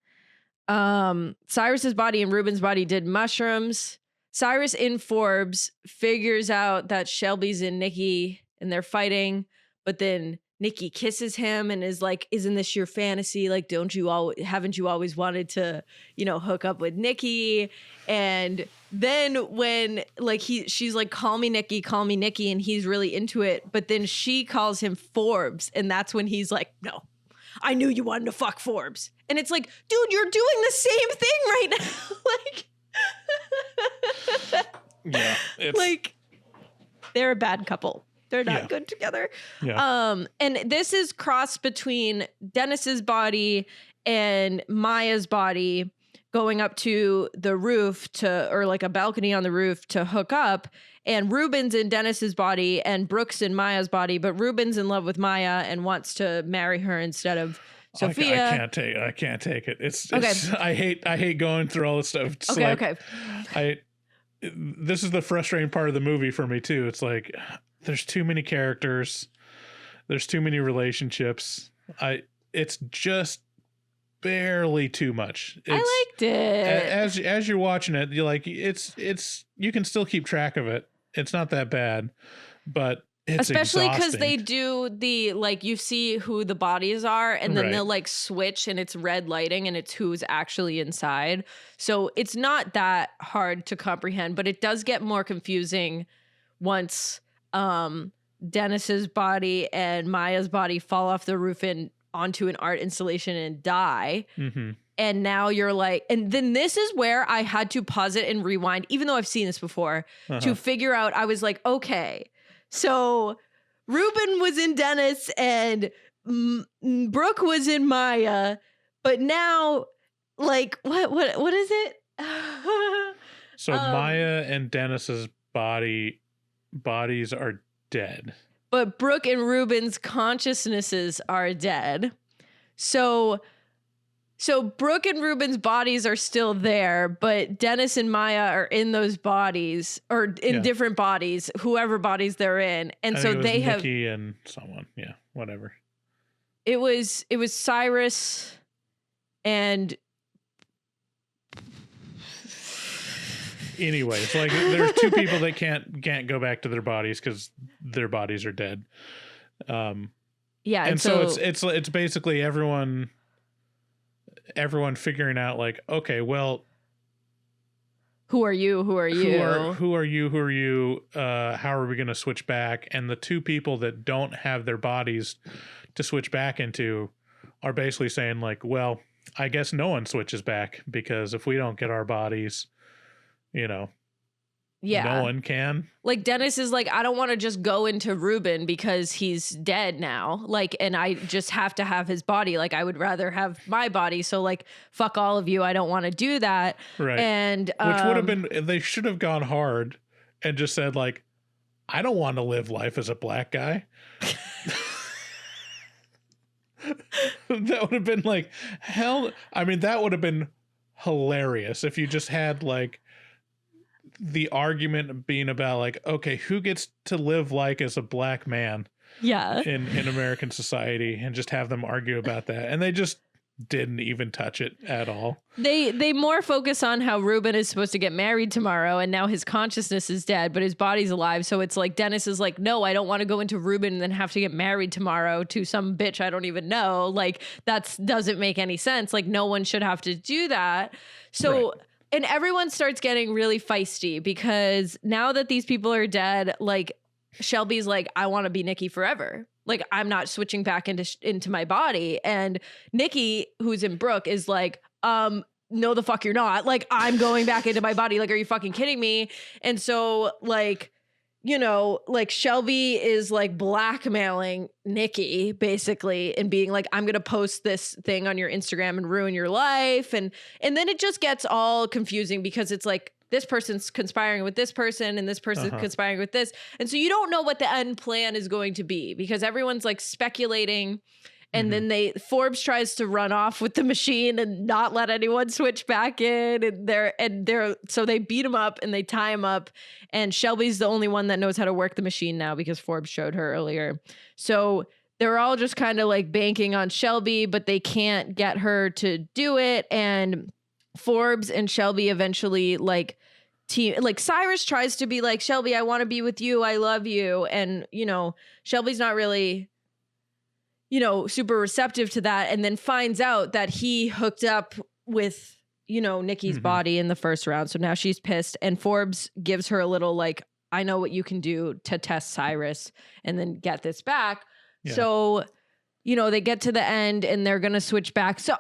Cyrus's body and Ruben's body did mushrooms. Cyrus in Forbes figures out that Shelby's in Nikki and they're fighting, but then Nikki kisses him and is like, isn't this your fantasy? Like, haven't you always wanted to, hook up with Nikki? And then when like she's like, call me Nikki, and he's really into it, but then she calls him Forbes, and that's when he's like, no, I knew you wanted to fuck Forbes. And it's like, dude, you're doing the same thing right now. Like, yeah, it's like they're a bad couple. They're not good together. Yeah. And this is crossed between Dennis's body and Maya's body going up to the roof or like a balcony on the roof to hook up. And Ruben's in Dennis's body and Brooke's in Maya's body, but Ruben's in love with Maya and wants to marry her instead of Sophia. I can't take it. It's I hate going through all this stuff. It's okay. This is the frustrating part of the movie for me too. It's like there's too many characters, there's too many relationships. It's just barely too much. I liked it. As you're watching it, you're like, it's you can still keep track of it. It's not that bad, but it's especially because exhausting. they do the like you see who the bodies are, and then Right. they'll like switch, and it's red lighting, and it's who's actually inside. So it's not that hard to comprehend, but it does get more confusing once Dennis's body and Maya's body fall off the roof and onto an art installation and die. Mm-hmm. And now you're like, and then this is where I had to pause it and rewind, even though I've seen this before, to figure out. I was like, okay, so Ruben was in Dennis and Brooke was in Maya, but now, like, what is it? So Maya and Dennis's bodies are dead. But Brooke and Ruben's consciousnesses are dead. So Brooke and Ruben's bodies are still there, but Dennis and Maya are in those bodies, or in different bodies, whoever bodies they're in. And so they have Nikki and someone. Yeah, whatever. It was Cyrus and Anyways, like there's 2 people that can't go back to their bodies because their bodies are dead. yeah, and so it's basically everyone figuring out like, okay, well, who are you? Who are you? Who are you? How are we going to switch back? And the 2 people that don't have their bodies to switch back into are basically saying like, well, I guess no one switches back, because if we don't get our bodies, no one can. Like Dennis is like, I don't want to just go into Ruben because he's dead now. Like, and I just have to have his body. Like, I would rather have my body. So like, fuck all of you. I don't want to do that. Right. And which would have been, they should have gone hard and just said like, I don't want to live life as a black guy. That would have been like hell. I mean, that would have been hilarious if you just had like the argument being about like, okay, who gets to live like as a black man Yeah. in American society, and just have them argue about that. And they just didn't even touch it at all. They more focus on how Ruben is supposed to get married tomorrow, and now his consciousness is dead, but his body's alive. So it's like Dennis is like, no, I don't want to go into Ruben and then have to get married tomorrow to some bitch I don't even know. Like, that doesn't make any sense. Like, no one should have to do that. So, Right. And everyone starts getting really feisty because now that these people are dead, like Shelby's like, I want to be Nikki forever. Like, I'm not switching back into my body. And Nikki, who's in Brooke, is like, no, the fuck you're not. Like, I'm going back into my body. Like, are you fucking kidding me? And so, like, you know, like Shelby is like blackmailing Nikki basically and being like, I'm going to post this thing on your Instagram and ruin your life. And then it just gets all confusing because it's like, this person's conspiring with this person and this person's conspiring with this. And so you don't know what the end plan is going to be because everyone's like speculating. And then Forbes tries to run off with the machine and not let anyone switch back in. And so they beat him up and they tie him up. And Shelby's the only one that knows how to work the machine now because Forbes showed her earlier. So they're all just kind of like banking on Shelby, but they can't get her to do it. And Forbes and Shelby eventually like Cyrus tries to be like, Shelby, I want to be with you. I love you. And, you know, Shelby's not really, you know, super receptive to that, and then finds out that he hooked up with, you know, Nikki's body in the first round. So now she's pissed, and Forbes gives her a little like, I know what you can do to test Cyrus and then get this back. Yeah. So, you know, they get to the end and they're going to switch back. So,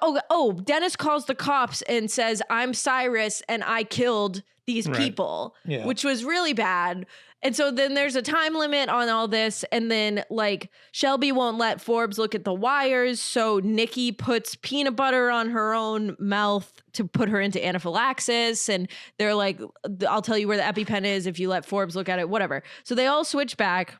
Dennis calls the cops and says, I'm Cyrus and I killed these people, which was really bad. And so then there's a time limit on all this. And then like Shelby won't let Forbes look at the wires. So Nikki puts peanut butter on her own mouth to put her into anaphylaxis. And they're like, I'll tell you where the EpiPen is if you let Forbes look at it, whatever. So they all switch back.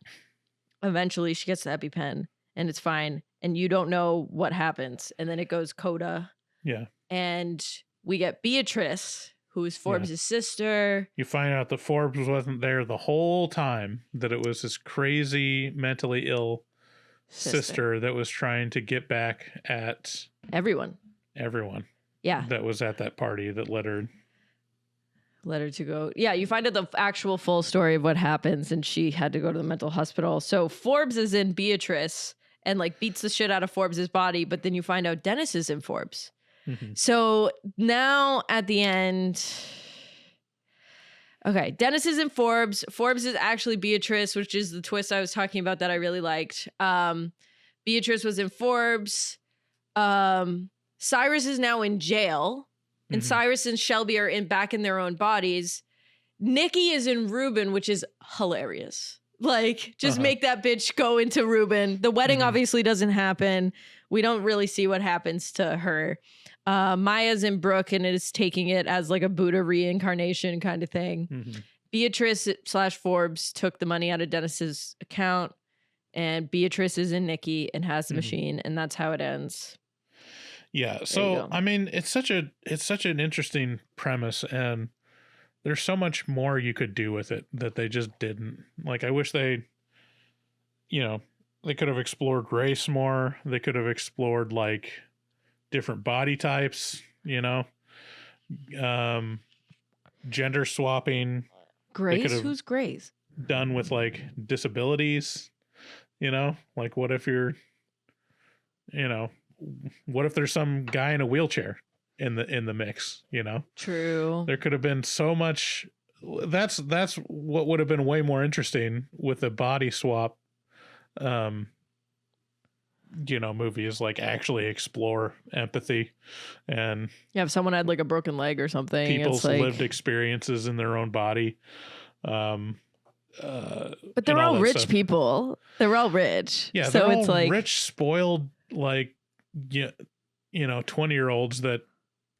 Eventually she gets the EpiPen and it's fine. And you don't know what happens. And then it goes coda. Yeah. And we get Beatrice, who's Forbes' sister. You find out that Forbes wasn't there the whole time, that it was his crazy, mentally ill sister that was trying to get back at everyone. Yeah. That was at that party that led her to go. Yeah, you find out the actual full story of what happens, and she had to go to the mental hospital. So Forbes is in Beatrice and like beats the shit out of Forbes' body, but then you find out Dennis is in Forbes. So now at the end, okay, Dennis is in Forbes. Forbes is actually Beatrice, which is the twist I was talking about that I really liked. Beatrice was in Forbes. Cyrus is now in jail, and Cyrus and Shelby are back in their own bodies. Nikki is in Ruben, which is hilarious. Like, just make that bitch go into Ruben. The wedding obviously doesn't happen. We don't really see what happens to her. Maya's in Brooke and is taking it as like a Buddha reincarnation kind of thing. Beatrice / Forbes took the money out of Dennis's account, and Beatrice is in Nikki and has the machine, and that's how it ends. Yeah. So, I mean, it's such an interesting premise, and there's so much more you could do with it that they just didn't. Like, I wish they could have explored race more. They could have explored like different body types, gender swapping. Grace? Who's Grace? Done with like disabilities, like what if you're, what if there's some guy in a wheelchair in the mix, True. There could have been so much. That's what would have been way more interesting with the body swap movie, is like actually explore empathy and if someone had like a broken leg or something, people's it's like, lived experiences in their own body. But they're all rich people. They're all rich. Yeah. So they're it's all like rich, spoiled, like, 20-year-olds that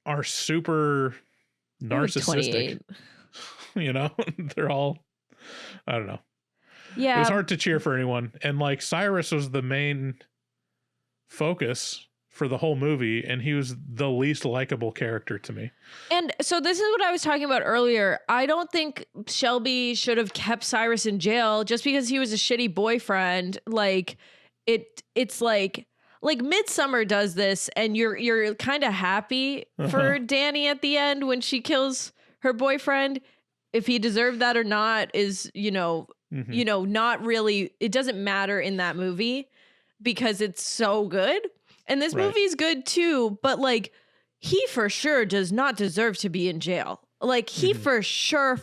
are super narcissistic. They're all I don't know. Yeah. It was hard to cheer for anyone. And like Cyrus was the main focus for the whole movie, and he was the least likable character to me. And so this is what I was talking about earlier. I don't think Shelby should have kept Cyrus in jail just because he was a shitty boyfriend. Like it's like Midsummer does this, and you're kind of happy for Danny at the end when she kills her boyfriend. If he deserved that or not is, not really, it doesn't matter in that movie because it's so good. And this movie's good too, but like he for sure does not deserve to be in jail. Like he for sure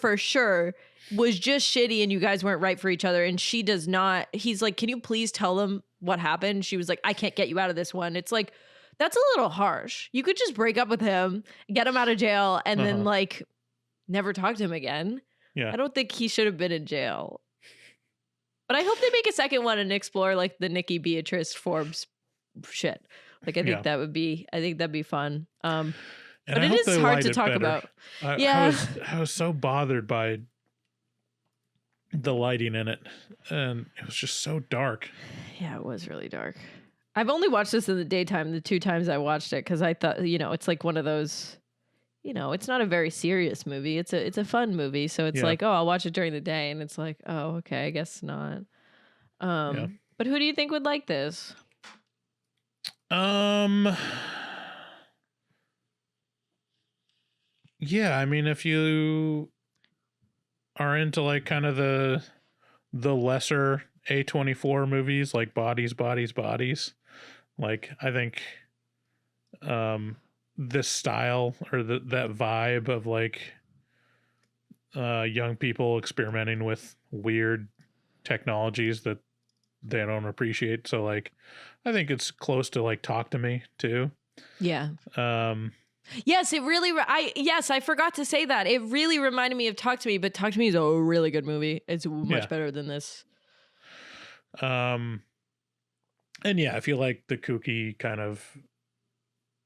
was just shitty and you guys weren't right for each other. And she does not, he's like, can you please tell them what happened? She was like, I can't get you out of this one. It's like, that's a little harsh. You could just break up with him, get him out of jail, and then like never talk to him again. Yeah. I don't think he should have been in jail. But I hope they make a second one and explore like the Nikki Beatrice Forbes shit. Like I think that'd be fun. But it is hard to talk about. I was so bothered by the lighting in it, and it was just so dark. Yeah, it was really dark. I've only watched this in the daytime the 2 times I watched it because I thought, it's like one of those, it's not a very serious movie. It's a fun movie. So it's like, oh, I'll watch it during the day. And it's like, oh, okay, I guess not. But who do you think would like this? Yeah, I mean, if you are into like kind of the lesser A24 movies, like Bodies, like I think this style or that vibe of like young people experimenting with weird technologies that they don't appreciate. So like I think it's close to like Talk to Me too. Yeah. Yes, it really I forgot to say that. It really reminded me of Talk to Me, but Talk to Me is a really good movie. It's much better than this. And yeah, if you like the kooky kind of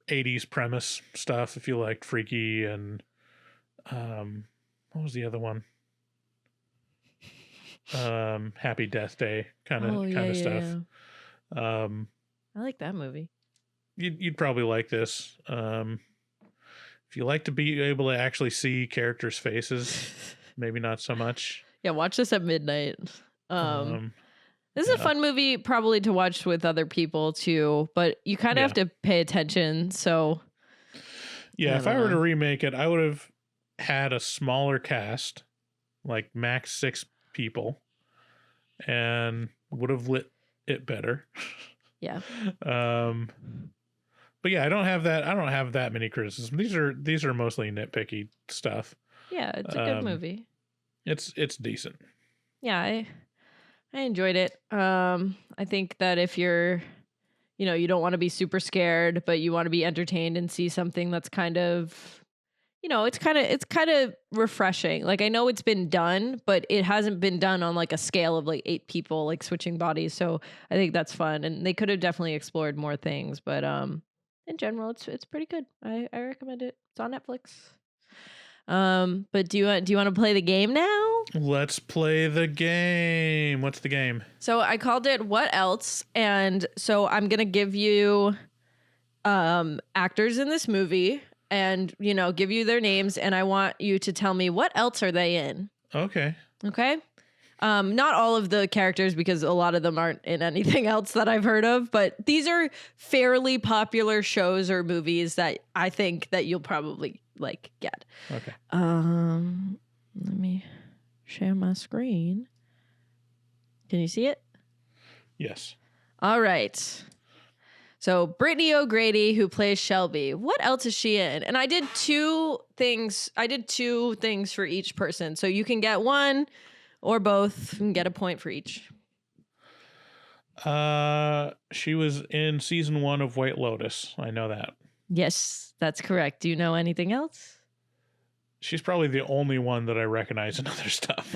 80s premise stuff, if you like Freaky and what was the other one? Happy Death Day kind of stuff. Yeah. I like that movie. You'd probably like this. If you like to be able to actually see characters' faces, maybe not so much. Yeah, watch this at midnight. This is a fun movie probably to watch with other people too, but you kind of have to pay attention. So yeah, if I were to remake it, I would have had a smaller cast, like max 6 people, and would have lit it better. Yeah. But yeah, I don't have that many criticisms. These are mostly nitpicky stuff. Yeah, it's a good movie. It's decent. Yeah, I enjoyed it. I think that if you're, you don't want to be super scared, but you want to be entertained and see something that's kind of, it's kind of refreshing. Like I know it's been done, but it hasn't been done on like a scale of like 8 people like switching bodies. So I think that's fun, and they could have definitely explored more things. But in general, it's pretty good. I recommend it. It's on Netflix. But do you want to play the game now? Let's play the game. What's the game? So I called it What Else? And so I'm going to give you actors in this movie and, give you their names. And I want you to tell me what else are they in. Okay. Okay. Not all of the characters because a lot of them aren't in anything else that I've heard of, but these are fairly popular shows or movies that I think that you'll probably like get. Okay. Let me share my screen. Can you see it? Yes. All right. So Brittany O'Grady, who plays Shelby, what else is she in? And I did 2 things. I did 2 things for each person. So you can get one or both and get a point for each. She was in season 1 of White Lotus. I know that. Yes, that's correct. Do you know anything else? She's probably the only one that I recognize in other stuff.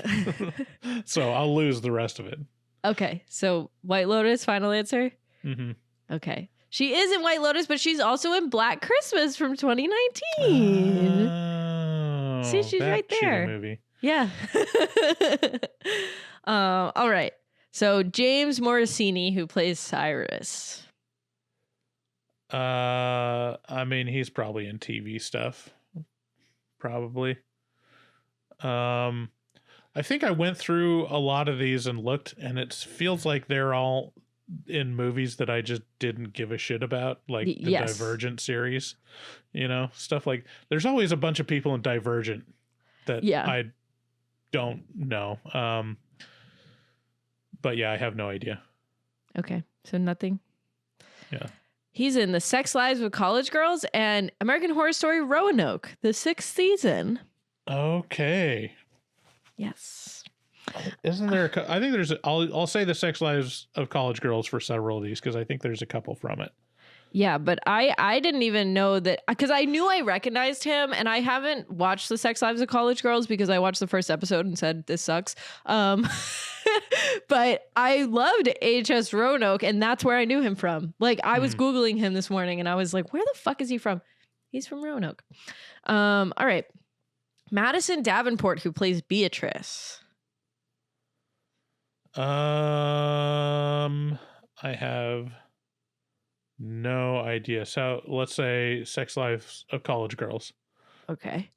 So I'll lose the rest of it. Okay. So White Lotus, final answer? Mm-hmm. Okay. She is in White Lotus, but she's also in Black Christmas from 2019. Oh, see, she's right there. Movie. Yeah. All right. So James Morosini, who plays Cyrus. I mean, he's probably in TV stuff. Probably. I think I went through a lot of these and looked, and it feels like they're all in movies that I just didn't give a shit about, like the Yes. Divergent series, stuff like. There's always a bunch of people in Divergent that I don't know. But yeah, I have no idea. Okay, so nothing. Yeah. He's in The Sex Lives of College Girls and American Horror Story Roanoke, the 6th season. Okay. Yes. Isn't there? I think there's. I'll say The Sex Lives of College Girls for several of these because I think there's a couple from it. Yeah, but I didn't even know that, because I knew I recognized him, and I haven't watched The Sex Lives of College Girls because I watched the first episode and said this sucks. But I loved HS Roanoke, and that's where I knew him from. Like, I was Googling him this morning, and I was like, where the fuck is he from? He's from Roanoke. All right. Madison Davenport, who plays Beatrice. I have no idea. So let's say Sex Lives of College Girls. Okay.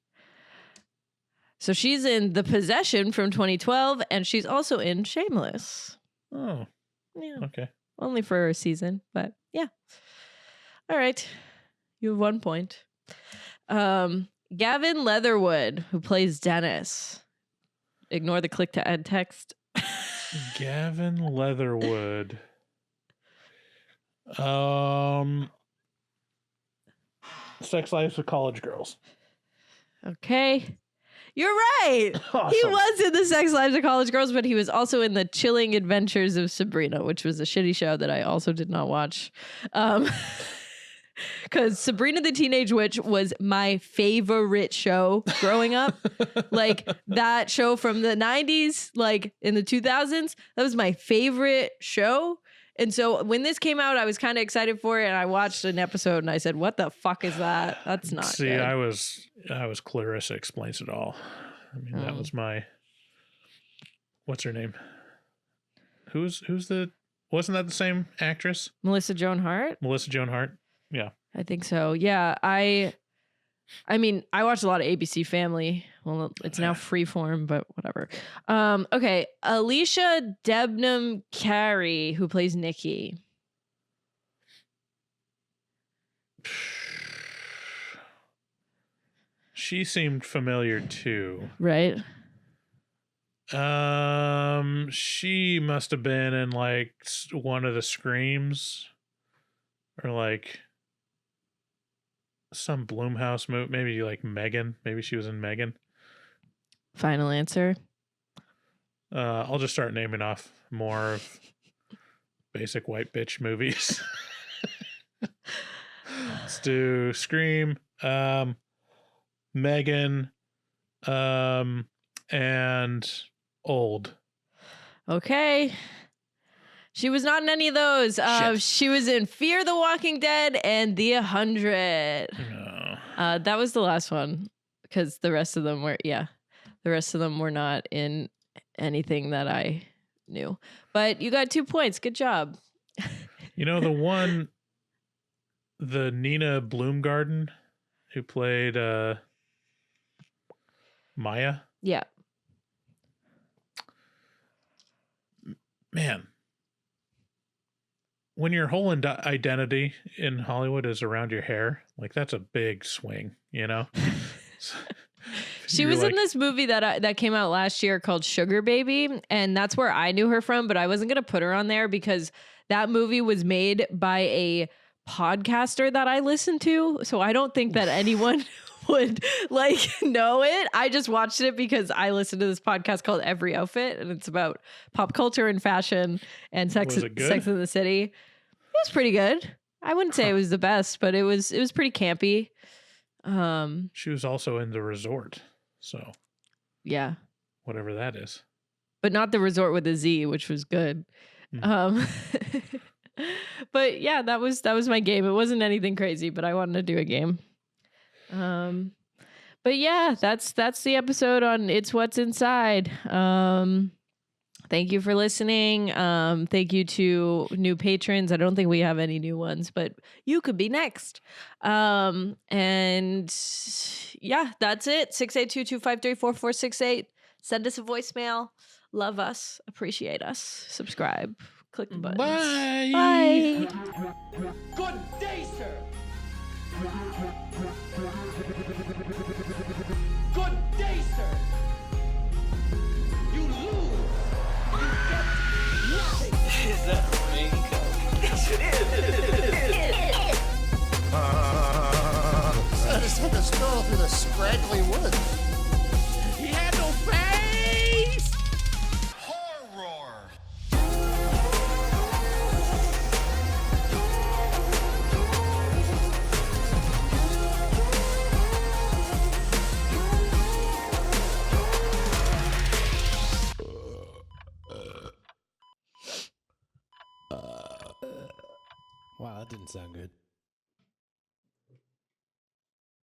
So she's in The Possession from 2012, and she's also in Shameless. Oh, Yeah. okay. Only for a season, but yeah. All right. You have 1 point. Gavin Leatherwood, who plays Dennis. Ignore the click to add text. Gavin Leatherwood. Sex Lives of College Girls. Okay. You're right. Awesome. He was in The Sex Lives of College Girls, but he was also in The Chilling Adventures of Sabrina, which was a shitty show that I also did not watch. Because Sabrina the Teenage Witch was my favorite show growing up. Like, that show from the 90s, like in the 2000s, that was my favorite show. And so when this came out, I was kind of excited for it, and I watched an episode and I said, what the fuck is that? That's not See, good. I was Clarissa Explains It All. I mean, that was my, what's her name? Who's wasn't that the same actress? Melissa Joan Hart? Melissa Joan Hart? Yeah. I think so. Yeah. I mean, I watched a lot of ABC Family. Well, it's now Freeform, but whatever. Okay. Alicia Debnam Carey, who plays Nikki. She seemed familiar too. Right? She must have been in like one of the Screams, or like some Blumhouse movie, maybe like Megan. Maybe she was in Megan. Final answer. I'll just start naming off more of basic white bitch movies. Let's do Scream, Megan, and Old. Okay. She was not in any of those. She was in Fear the Walking Dead and The 100. No. That was the last one, because the rest of them were, the rest of them were not in anything that I knew. But you got 2 points. Good job. You know, the Nina Bloomgarden who played Maya? Yeah. Man. When your whole identity in Hollywood is around your hair, like, that's a big swing, you know? She was in this movie that came out last year called Sugar Baby, and that's where I knew her from, but I wasn't going to put her on there because that movie was made by a podcaster that I listen to, so I don't think that anyone would like know it. I just watched it because I listened to this podcast called Every Outfit, and it's about pop culture and fashion and Sex in the City. It was pretty good. I wouldn't say it was the best, but it was pretty campy. She was also in The Resort, so yeah, whatever that is, but not The Resort with a Z, which was good. But yeah, that was my game. It wasn't anything crazy, but I wanted to do a game. But yeah, that's the episode on It's What's Inside. Thank you for listening. Thank you to new patrons. I don't think we have any new ones, but you could be next. And yeah, that's it. 682-253-4468. Send us a voicemail. Love us. Appreciate us. Subscribe. Click the buttons. Bye. Bye. Good day, sir. Good day, sir. You lose. You get nothing. Is that raincoat? Yes, it is. I just took a stroll through the scraggly woods. He had no face. Horror! Wow, that didn't sound good.